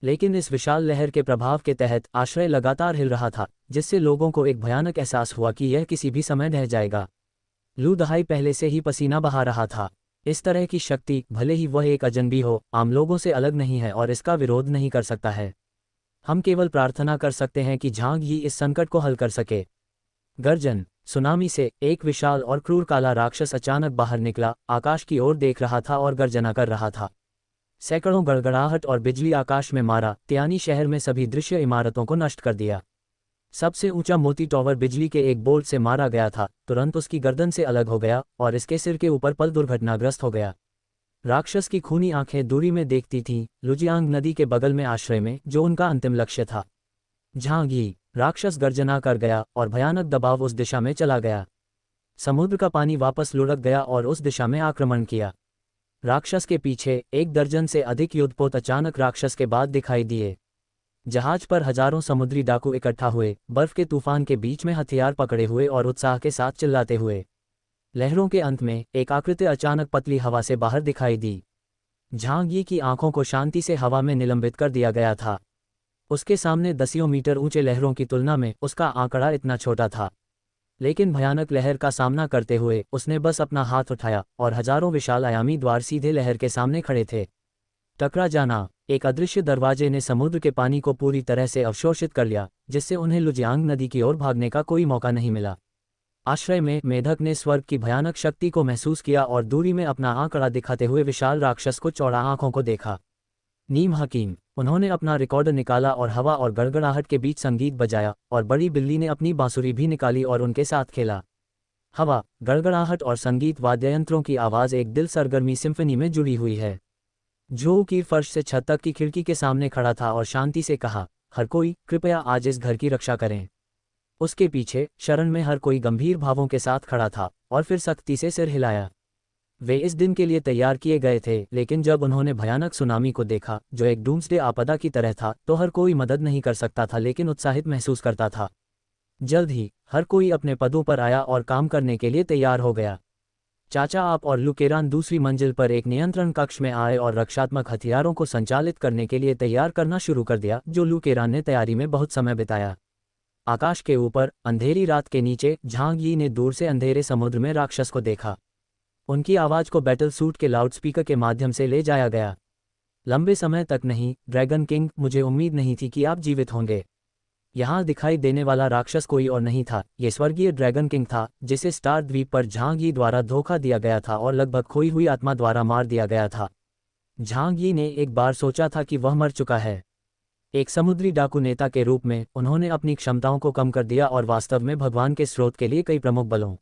लेकिन इस विशाल लहर के प्रभाव के तहत आश्रय लगातार हिल रहा था, जिससे लोगों को एक भयानक एहसास हुआ कि यह किसी भी समय ढह जाएगा। लू दहाई पहले से ही पसीना बहा रहा था। इस तरह की शक्ति, भले ही वह एक अजनबी हो, आम लोगों से अलग नहीं है और इसका विरोध नहीं कर सकता है। हम केवल प्रार्थना कर सकते हैं कि झांग यी इस संकट को हल कर सके। गर्जन, सुनामी से एक विशाल और क्रूर काला राक्षस अचानक बाहर निकला, आकाश की ओर देख रहा था और गर्जना कर रहा था। सैकड़ों गड़गड़ाहट और बिजली आकाश में मारा, तियानी शहर में सभी दृश्य इमारतों को नष्ट कर दिया। सबसे ऊंचा मोती टॉवर बिजली के एक बोल्ट से मारा गया था, तुरंत उसकी गर्दन से अलग हो गया और इसके सिर के ऊपर पल दुर्घटनाग्रस्त हो गया। राक्षस की खूनी आंखें दूरी में देखती थीं, लुजियांग नदी के बगल में आश्रय में, जो उनका अंतिम लक्ष्य था। झांग यी, राक्षस गर्जना कर गया और भयानक दबाव उस दिशा में चला गया। समुद्र का पानी वापस लुढ़क गया और उस दिशा में आक्रमण किया। राक्षस के पीछे 1 दर्जन से अधिक युद्धपोत अचानक राक्षस के बाद दिखाई दिए। जहाज पर हजारों समुद्री डाकू इकट्ठा हुए, बर्फ के तूफान के बीच में हथियार पकड़े हुए और उत्साह के साथ चिल्लाते हुए। लहरों के अंत में एक आकृति अचानक पतली हवा से बाहर दिखाई दी। झांग यी की आंखों को शांति से हवा में निलंबित कर दिया गया था। उसके सामने दसियों मीटर ऊंचे लहरों की तुलना में उसका आंकड़ा इतना छोटा था, लेकिन भयानक लहर का सामना करते हुए उसने बस अपना हाथ उठाया और हजारों विशाल आयामी द्वार सीधे लहर के सामने खड़े थे। टकरा जाना, एक अदृश्य दरवाजे ने समुद्र के पानी को पूरी तरह से अवशोषित कर लिया, जिससे उन्हें लुजियांग नदी की ओर भागने का कोई मौका नहीं मिला। आश्रय में मेढक ने स्वर्ग की भयानक शक्ति को महसूस किया और दूरी में अपना आंकड़ा दिखाते हुए विशाल राक्षस को चौड़ा आंखों को देखा। नीम हकीम, उन्होंने अपना रिकॉर्डर निकाला और हवा और गड़गड़ाहट के बीच संगीत बजाया और बड़ी बिल्ली ने अपनी बांसुरी भी निकाली और उनके साथ खेला। हवा, गड़गड़ाहट और संगीत वाद्ययंत्रों की आवाज़ एक दिल सरगर्मी सिम्फनी में जुड़ी हुई है। जो की फर्श से छत तक की खिड़की के सामने खड़ा था और शांति से कहा, हर कोई कृपया आज इस घर की रक्षा करें। उसके पीछे शरण में हर कोई गंभीर भावों के साथ खड़ा था और फिर सख्ती से सिर हिलाया। वे इस दिन के लिए तैयार किए गए थे, लेकिन जब उन्होंने भयानक सुनामी को देखा जो एक डूम्सडे आपदा की तरह था, तो हर कोई मदद नहीं कर सकता था लेकिन उत्साहित महसूस करता था। जल्द ही हर कोई अपने पदों पर आया और काम करने के लिए तैयार हो गया। चाचा आप और लुकेरान दूसरी मंजिल पर एक नियंत्रण कक्ष में आए और रक्षात्मक हथियारों को संचालित करने के लिए तैयार करना शुरू कर दिया, जो लुकेरान ने तैयारी में बहुत समय बिताया। आकाश के ऊपर अंधेरी रात के नीचे झांग यी ने दूर से अंधेरे समुद्र में राक्षस को देखा। उनकी आवाज को बैटल सूट के लाउडस्पीकर के माध्यम से ले जाया गया। लंबे समय तक नहीं, ड्रैगन किंग, मुझे उम्मीद नहीं थी कि आप जीवित होंगे। यहाँ दिखाई देने वाला राक्षस कोई और नहीं था, ये स्वर्गीय ड्रैगन किंग था, जिसे स्टार द्वीप पर झांग यी द्वारा धोखा दिया गया था और लगभग खोई हुई आत्मा द्वारा मार दिया गया था। झांग यी ने एक बार सोचा था कि वह मर चुका है। एक समुद्री डाकू नेता के रूप में उन्होंने अपनी क्षमताओं को कम कर दिया और वास्तव में भगवान के स्रोत के लिए कई प्रमुख बलों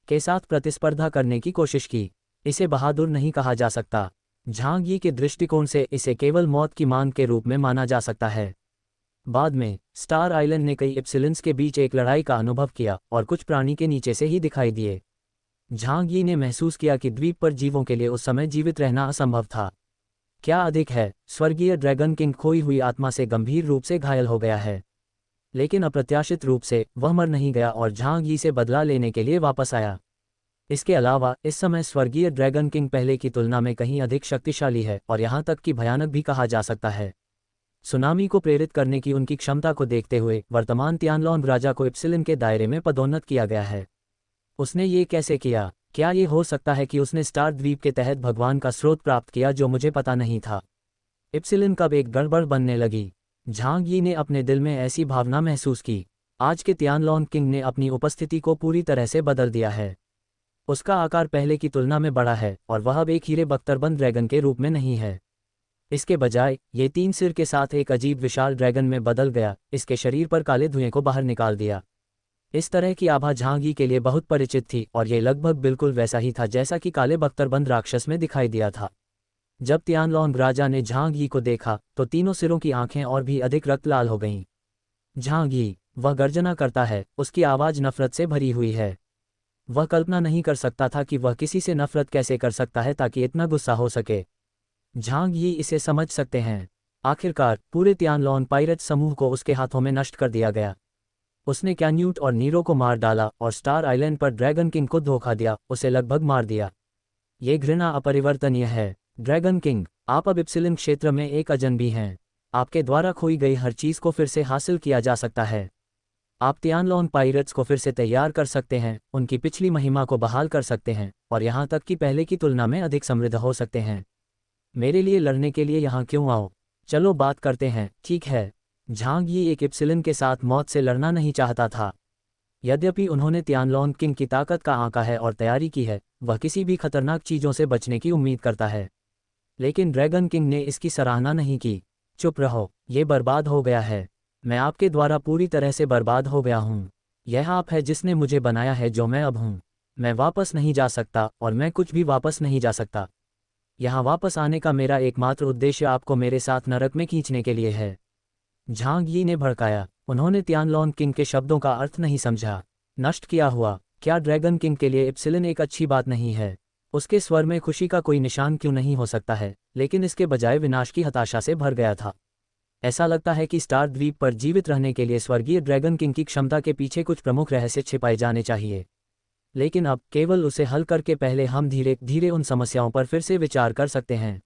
के साथ प्रतिस्पर्धा करने की कोशिश की। इसे बहादुर नहीं कहा जा सकता। झांग यी के दृष्टिकोण से इसे केवल मौत की मांग के रूप में माना जा सकता है। बाद में स्टार आइलैंड ने कई एप्सिलन्स के बीच एक लड़ाई का अनुभव किया और कुछ प्राणी के नीचे से ही दिखाई दिए। झांग यी ने महसूस किया कि द्वीप पर जीवों के लिए उस समय जीवित रहना असंभव था। क्या अधिक है, स्वर्गीय ड्रैगन किंग खोई हुई आत्मा से गंभीर रूप से घायल हो गया है, लेकिन अप्रत्याशित रूप से वह मर नहीं गया और झांग यी से बदला लेने के लिए वापस आया। इसके अलावा इस समय स्वर्गीय ड्रैगन किंग पहले की तुलना में कहीं अधिक शक्तिशाली है और यहाँ तक कि भयानक भी कहा जा सकता है। सुनामी को प्रेरित करने की उनकी क्षमता को देखते हुए वर्तमान तियानलॉन राजा को इप्सिलन के दायरे में पदोन्नत किया गया है। उसने ये कैसे किया? क्या ये हो सकता है कि उसने स्टार द्वीप के तहत भगवान का स्रोत प्राप्त किया जो मुझे पता नहीं था? इप्सिलन कब एक गड़बड़ बनने लगी? झांग यी ने अपने दिल में ऐसी भावना महसूस की। आज के तियानलॉन किंग ने अपनी उपस्थिति को पूरी तरह से बदल दिया है। उसका आकार पहले की तुलना में बड़ा है और वह अब एक हीरे बख्तरबंद ड्रैगन के रूप में नहीं है। इसके बजाय ये 3 सिर के साथ एक अजीब विशाल ड्रैगन में बदल गया, इसके शरीर पर काले धुएं को बाहर निकाल दिया। इस तरह की आभा झांग यी के लिए बहुत परिचित थी और ये लगभग बिल्कुल वैसा ही था जैसा कि काले बख्तरबंद राक्षस में दिखाई दिया था। जब तियानलॉन राजा ने झांग यी को देखा तो तीनों सिरों की आंखें और भी अधिक रक्त लाल हो गईं। झांग यी, वह गर्जना करता है, उसकी आवाज़ नफरत से भरी हुई है। वह कल्पना नहीं कर सकता था कि वह किसी से नफरत कैसे कर सकता है ताकि इतना गुस्सा हो सके। झांग यी इसे समझ सकते हैं। आखिरकार पूरे तियानलॉन पायरेट समूह को उसके हाथों में नष्ट कर दिया गया। उसने कैन्यूट और नीरो को मार डाला और स्टार आइलैंड पर ड्रैगन किंग को धोखा दिया, उसे लगभग मार दिया। ये घृणा अपरिवर्तनीय है। ड्रैगन किंग, आप अब इप्सिलन क्षेत्र में एक अजनबी हैं। आपके द्वारा खोई गई हर चीज़ को फिर से हासिल किया जा सकता है। आप तियानलॉन पायरेट्स को फिर से तैयार कर सकते हैं, उनकी पिछली महिमा को बहाल कर सकते हैं और यहाँ तक कि पहले की तुलना में अधिक समृद्ध हो सकते हैं। मेरे लिए लड़ने के लिए यहाँ क्यों आओ? चलो बात करते हैं, ठीक है? झांग यी एक इप्सिलन के साथ मौत से लड़ना नहीं चाहता था। यद्यपि उन्होंने तियानलॉन किंग की ताकत का आंका है और तैयारी की है, वह किसी भी खतरनाक चीज़ों से बचने की उम्मीद करता है। लेकिन ड्रैगन किंग ने इसकी सराहना नहीं की। चुप रहो, ये बर्बाद हो गया है। मैं आपके द्वारा पूरी तरह से बर्बाद हो गया हूँ। यह आप है जिसने मुझे बनाया है जो मैं अब हूँ। मैं वापस नहीं जा सकता और मैं कुछ भी वापस नहीं जा सकता। यहाँ वापस आने का मेरा एकमात्र उद्देश्य आपको मेरे साथ नरक में खींचने के लिए है। झांग यी ने भड़काया। उन्होंने तियानलॉन किंग के शब्दों का अर्थ नहीं समझा। नष्ट किया हुआ? क्या ड्रैगन किंग के लिए इप्सिलन एक अच्छी बात नहीं है? उसके स्वर में खुशी का कोई निशान क्यों नहीं हो सकता है, लेकिन इसके बजाय विनाश की हताशा से भर गया था। ऐसा लगता है कि स्टार द्वीप पर जीवित रहने के लिए स्वर्गीय ड्रैगन किंग की क्षमता के पीछे कुछ प्रमुख रहस्य छिपाए जाने चाहिए। लेकिन अब केवल उसे हल करके पहले हम धीरे धीरे उन समस्याओं पर फिर से विचार कर सकते हैं।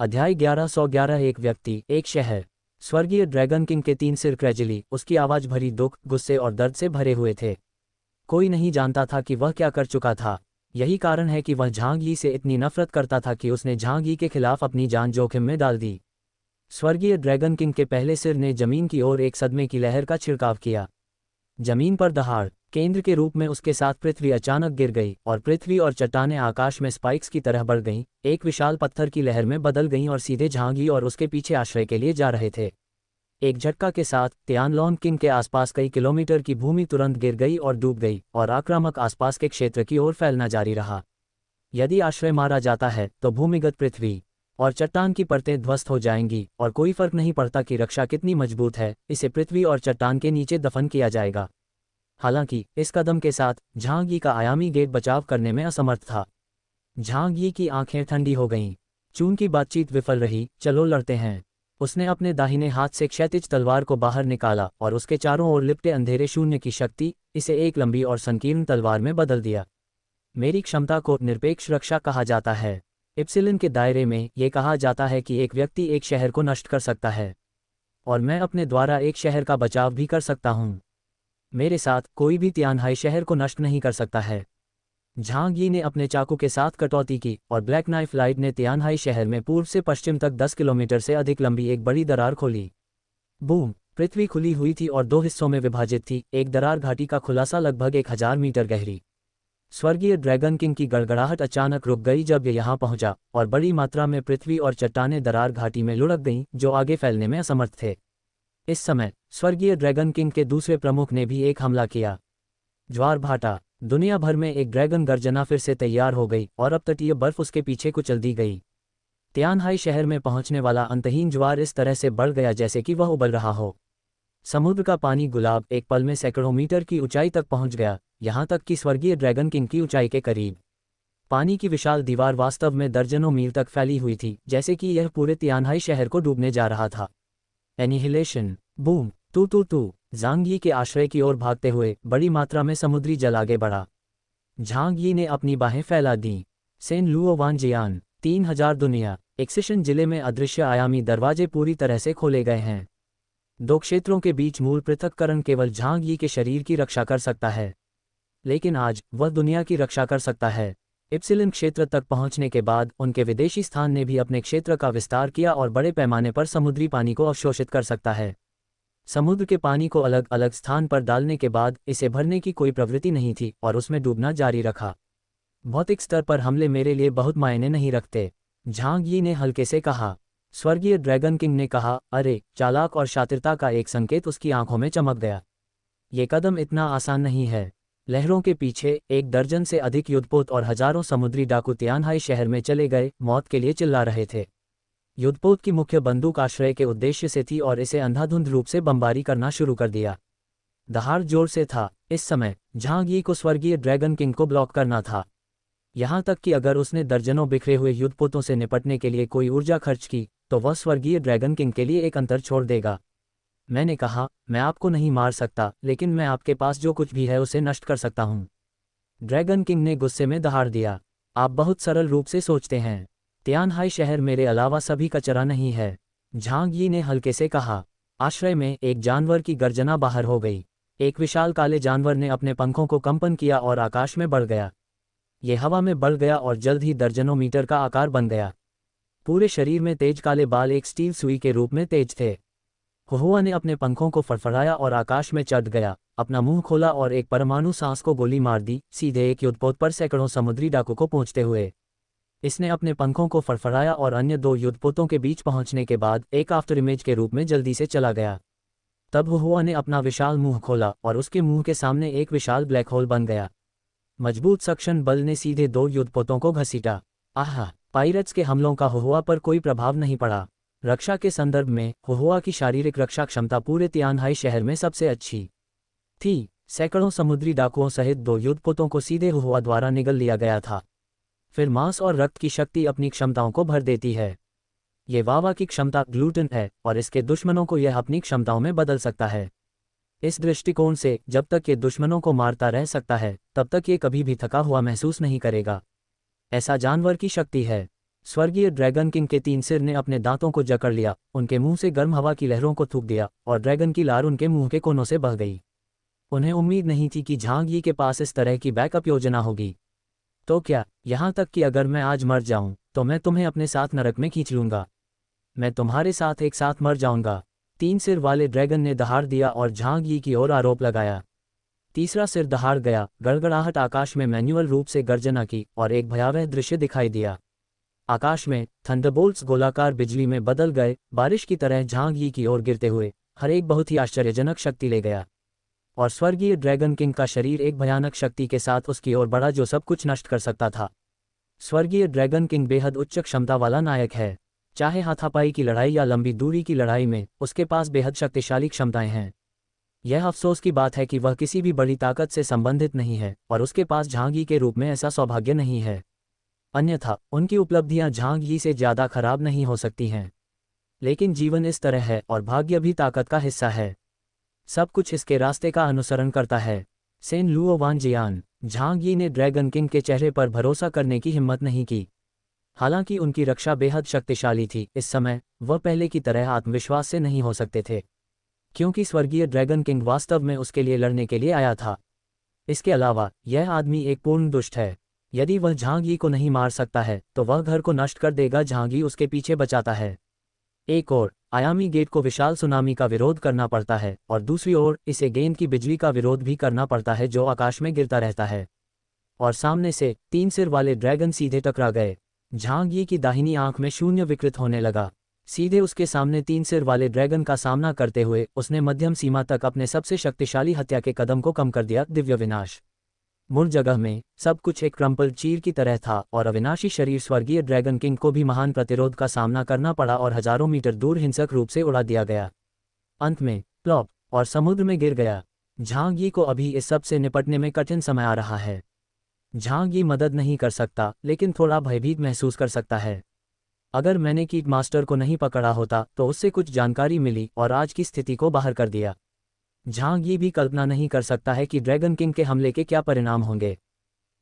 अध्याय 1111 एक व्यक्ति, एक शहर। स्वर्गीय ड्रैगन किंग के 3 सिर क्रैजली, उसकी आवाज़ भरी दुख, गुस्से और दर्द से भरे हुए थे। कोई नहीं जानता था कि वह क्या कर चुका था। यही कारण है कि वह झांग यी से इतनी नफरत करता था कि उसने झांग यी के खिलाफ अपनी जान जोखिम में डाल दी। स्वर्गीय ड्रैगन किंग के पहले सिर ने जमीन की ओर एक सदमे की लहर का छिड़काव किया। जमीन पर दहाड़, केंद्र के रूप में उसके साथ पृथ्वी अचानक गिर गई और पृथ्वी और चट्टानें आकाश में स्पाइक्स की तरह बढ़ गईं, एक विशाल पत्थर की लहर में बदल गईं और सीधे झांग यी और उसके पीछे आश्रय के लिए जा रहे थे। एक झटका के साथ तियानलॉन किंग के आसपास कई किलोमीटर की भूमि तुरंत गिर गई और डूब गई और आक्रामक आसपास के क्षेत्र की ओर फैलना जारी रहा। यदि आश्रय मारा जाता है तो भूमिगत पृथ्वी और चट्टान की परतें ध्वस्त हो जाएंगी और कोई फर्क नहीं पड़ता कि रक्षा कितनी मजबूत है, इसे पृथ्वी और चट्टान के नीचे दफन किया जाएगा। हालांकि इस कदम के साथ झांग यी का आयामी गेट बचाव करने में असमर्थ था। झांग यी की आंखें ठंडी हो गईं। चून की बातचीत विफल रही, चलो लड़ते हैं। उसने अपने दाहिने हाथ से क्षैतिज तलवार को बाहर निकाला और उसके चारों ओर लिपटे अंधेरे शून्य की शक्ति इसे एक लंबी और संकीर्ण तलवार में बदल दिया। मेरी क्षमता को निरपेक्ष रक्षा कहा जाता है। इप्सिलन के दायरे में ये कहा जाता है कि एक व्यक्ति एक शहर को नष्ट कर सकता है, और मैं अपने द्वारा एक शहर का बचाव भी कर सकता हूँ। मेरे साथ कोई भी तियानहाई शहर को नष्ट नहीं कर सकता है। झांग यी ने अपने चाकू के साथ कटौती की और ब्लैक नाइफ लाइट ने तियानहाई शहर में पूर्व से पश्चिम तक 10 किलोमीटर से अधिक लंबी एक बड़ी दरार खोली। बूम! पृथ्वी खुली हुई थी और दो हिस्सों में विभाजित थी, एक दरार घाटी का खुलासा लगभग 1000 मीटर गहरी। स्वर्गीय ड्रैगन किंग की गड़गड़ाहट अचानक रुक गई जब ये यहाँ पहुंचा, और बड़ी मात्रा में पृथ्वी और चट्टानें दरार घाटी में लुढ़क गईं, जो आगे फैलने में असमर्थ थे। इस समय स्वर्गीय ड्रैगन किंग के दूसरे प्रमुख ने भी एक हमला किया। ज्वार भाटा। दुनिया भर में एक ड्रैगन गर्जना फिर से तैयार हो गई और अब तटीय बर्फ उसके पीछे कुचल दी गई। तियानहाई शहर में पहुंचने वाला अंतहीन ज्वार इस तरह से बढ़ गया जैसे कि वह उबल रहा हो। समुद्र का पानी गुलाब एक पल में सैकड़ों मीटर की ऊंचाई तक पहुंच गया, यहाँ तक कि स्वर्गीय ड्रैगन किंग की ऊंचाई के करीब। पानी की विशाल दीवार वास्तव में दर्जनों मील तक फैली हुई थी, जैसे कि यह पूरे तियानहाई शहर को डूबने जा रहा था। एनिहिलेशन। बूम! तू झांग यी के आश्रय की ओर भागते हुए बड़ी मात्रा में समुद्री जल आगे बढ़ा। झांग यी ने अपनी बाहें फैला दीं। सेन लुओ वानजियान। 3000 दुनिया। एक्सिशन जिले में अदृश्य आयामी दरवाजे पूरी तरह से खोले गए हैं। दो क्षेत्रों के बीच मूल पृथक्करण केवल झांग यी के शरीर की रक्षा कर सकता है, लेकिन आज वह दुनिया की रक्षा कर सकता है। इप्सिलन क्षेत्र तक पहुंचने के बाद उनके विदेशी स्थान ने भी अपने क्षेत्र का विस्तार किया और बड़े पैमाने पर समुद्री पानी को अवशोषित कर सकता है। समुद्र के पानी को अलग अलग स्थान पर डालने के बाद इसे भरने की कोई प्रवृत्ति नहीं थी और उसमें डूबना जारी रखा। भौतिक स्तर पर हमले मेरे लिए बहुत मायने नहीं रखते, झांग यी ने हल्के से कहा। स्वर्गीय ड्रैगन किंग ने कहा, अरे, चालाक और शातिरता का एक संकेत उसकी आंखों में चमक गया। ये कदम इतना आसान नहीं है। लहरों के पीछे 1 दर्जन से अधिक युद्धपोत और हजारों समुद्री डाकू तियानहाई शहर में चले गए, मौत के लिए चिल्ला रहे थे। युद्धपोत की मुख्य बंदूक आश्रय के उद्देश्य से थी और इसे अंधाधुंध रूप से बमबारी करना शुरू कर दिया। दहाड़ जोर से था। इस समय झांग यी को स्वर्गीय ड्रैगन किंग को ब्लॉक करना था, यहाँ तक कि अगर उसने दर्जनों बिखरे हुए युद्धपोतों से निपटने के लिए कोई ऊर्जा खर्च की तो वह स्वर्गीय ड्रैगन किंग के लिए एक अंतर छोड़ देगा। मैंने कहा, मैं आपको नहीं मार सकता, लेकिन मैं आपके पास जो कुछ भी है उसे नष्ट कर सकता हूँ। ड्रैगन किंग ने गुस्से में दहाड़ दिया। आप बहुत सरल रूप से सोचते हैं। तियानहाई शहर मेरे अलावा सभी का चरा नहीं है, झांग यी ने हल्के से कहा। आश्रय में एक जानवर की गर्जना बाहर हो गई। एक विशाल काले जानवर ने अपने पंखों को कंपन किया और आकाश में बढ़ गया। ये हवा में बढ़ गया और जल्द ही दर्जनों मीटर का आकार बन गया। पूरे शरीर में तेज काले बाल एक स्टील सुई के रूप में तेज थे। हुहुआ ने अपने पंखों को फड़फड़ाया और आकाश में चढ़ गया, अपना मुंह खोला और एक परमाणु सांस को गोली मार दी, सीधे एक युद्धपोत पर सैकड़ों समुद्री डाकू को पहुंचते हुए। इसने अपने पंखों को फड़फड़ाया और अन्य 2 युद्धपोतों के बीच पहुंचने के बाद एक आफ्टर इमेज के रूप में जल्दी से चला गया। तब हुहुआ ने अपना विशाल मुंह खोला और उसके मुंह के सामने एक विशाल ब्लैक होल बन गया। मजबूत सक्शन बल ने सीधे 2 युद्धपोतों को घसीटा। आहा! पायरेट्स के हमलों का हुहुआ पर कोई प्रभाव नहीं पड़ा। रक्षा के संदर्भ में हुहुआ की शारीरिक रक्षा क्षमता पूरे तियानहाई शहर में सबसे अच्छी थी। सैकड़ों समुद्री डाकुओं सहित 2 युद्धपोतों को सीधे हुहुआ द्वारा निगल लिया गया था। फिर मांस और रक्त की शक्ति अपनी क्षमताओं को भर देती है। ये वावा की क्षमता ग्लूटन है और इसके दुश्मनों को यह अपनी क्षमताओं में बदल सकता है। इस दृष्टिकोण से जब तक ये दुश्मनों को मारता रह सकता है तब तक ये कभी भी थका हुआ महसूस नहीं करेगा। ऐसा जानवर की शक्ति है। स्वर्गीय ड्रैगन किंग के 3 सिर ने अपने दांतों को जकड़ लिया, उनके मुंह से गर्म हवा की लहरों को थूक दिया और ड्रैगन की लार उनके मुंह के कोनों से बह गई। उन्हें उम्मीद नहीं थी कि झांग यी के पास इस तरह की बैकअप योजना होगी। तो क्या, यहाँ तक कि अगर मैं आज मर जाऊं तो मैं तुम्हें अपने साथ नरक में खींच लूंगा। मैं तुम्हारे साथ एक साथ मर जाऊंगा। 3 सिर वाले ड्रैगन ने दहाड़ दिया और झांग यी की ओर आरोप लगाया। तीसरा सिर दहाड़ गया, गड़गड़ाहट आकाश में मैन्युअल रूप से गर्जना की और एक भयावह दृश्य दिखाई दिया। आकाश में थंडरबोल्ट्स गोलाकार बिजली में बदल गए, बारिश की तरह झांग यी की ओर गिरते हुए। हर एक बहुत ही आश्चर्यजनक शक्ति ले गया और स्वर्गीय ड्रैगन किंग का शरीर एक भयानक शक्ति के साथ उसकी ओर बढ़ा जो सब कुछ नष्ट कर सकता था। स्वर्गीय ड्रैगन किंग बेहद उच्च क्षमता वाला नायक है। चाहे हाथापाई की लड़ाई या लंबी दूरी की लड़ाई में उसके पास बेहद शक्तिशाली क्षमताएं हैं। यह अफसोस की बात है कि वह किसी भी बड़ी ताकत से संबंधित नहीं है और उसके पास झांग यी के रूप में ऐसा सौभाग्य नहीं है। अन्यथा उनकी उपलब्धियां झांग यी से ज़्यादा खराब नहीं हो सकती हैं। लेकिन जीवन इस तरह है और भाग्य भी ताकत का हिस्सा है। सब कुछ इसके रास्ते का अनुसरण करता है। सेन लुओ वानजियान। झांग यी ने ड्रैगन किंग के चेहरे पर भरोसा करने की हिम्मत नहीं की। हालांकि उनकी रक्षा बेहद शक्तिशाली थी, इस समय वह पहले की तरह आत्मविश्वास से नहीं हो सकते थे, क्योंकि स्वर्गीय ड्रैगन किंग वास्तव में उसके लिए लड़ने के लिए आया था। इसके अलावा यह आदमी एक पूर्ण दुष्ट है। यदि वह झांग यी को नहीं मार सकता है तो वह घर को नष्ट कर देगा। झांग यी उसके पीछे बचाता है। एक ओर आयामी गेट को विशाल सुनामी का विरोध करना पड़ता है और दूसरी ओर इसे गेंद की बिजली का विरोध भी करना पड़ता है जो आकाश में गिरता रहता है। और सामने से 3 सिर वाले ड्रैगन सीधे टकरा गए। झांग यी की दाहिनी आंख में शून्य विकृत होने लगा। सीधे उसके सामने 3 सिर वाले ड्रैगन का सामना करते हुए उसने मध्यम सीमा तक अपने सबसे शक्तिशाली हत्या के कदम को कम कर दिया। दिव्य विनाश। मूल जगह में सब कुछ एक क्रम्पल चीर की तरह था और अविनाशी शरीर स्वर्गीय ड्रैगन किंग को भी महान प्रतिरोध का सामना करना पड़ा और हजारों मीटर दूर हिंसक रूप से उड़ा दिया गया। अंत में प्लॉप और समुद्र में गिर गया। झांग यी को अभी इस सब से निपटने में कठिन समय आ रहा है। झांग यी मदद नहीं कर सकता, लेकिन थोड़ा भयभीत महसूस कर सकता है। अगर मैंने कीट मास्टर को नहीं पकड़ा होता तो उससे कुछ जानकारी मिली और आज की स्थिति को बाहर कर दिया। झांग यी भी कल्पना नहीं कर सकता है कि ड्रैगन किंग के हमले के क्या परिणाम होंगे,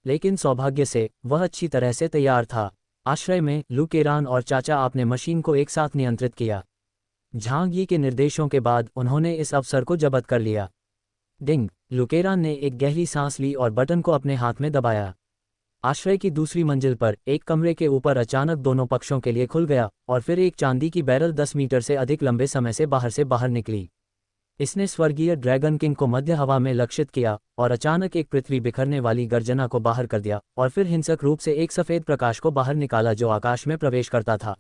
लेकिन सौभाग्य से वह अच्छी तरह से तैयार था। आश्रय में लू केरान और चाचा आपने मशीन को एक साथ नियंत्रित किया। झांग यी के निर्देशों के बाद उन्होंने इस अवसर को जब्त कर लिया। डिंग। लुकेरान ने एक गहरी सांस ली और बटन को अपने हाथ में दबाया। आश्रय की दूसरी मंजिल पर एक कमरे के ऊपर अचानक दोनों पक्षों के लिए खुल गया और फिर एक चांदी की बैरल 10 मीटर से अधिक लंबे समय से बाहर निकली। इसने स्वर्गीय ड्रैगन किंग को मध्य हवा में लक्षित किया और अचानक एक पृथ्वी बिखरने वाली गर्जना को बाहर कर दिया और फिर हिंसक रूप से एक सफेद प्रकाश को बाहर निकाला जो आकाश में प्रवेश करता था।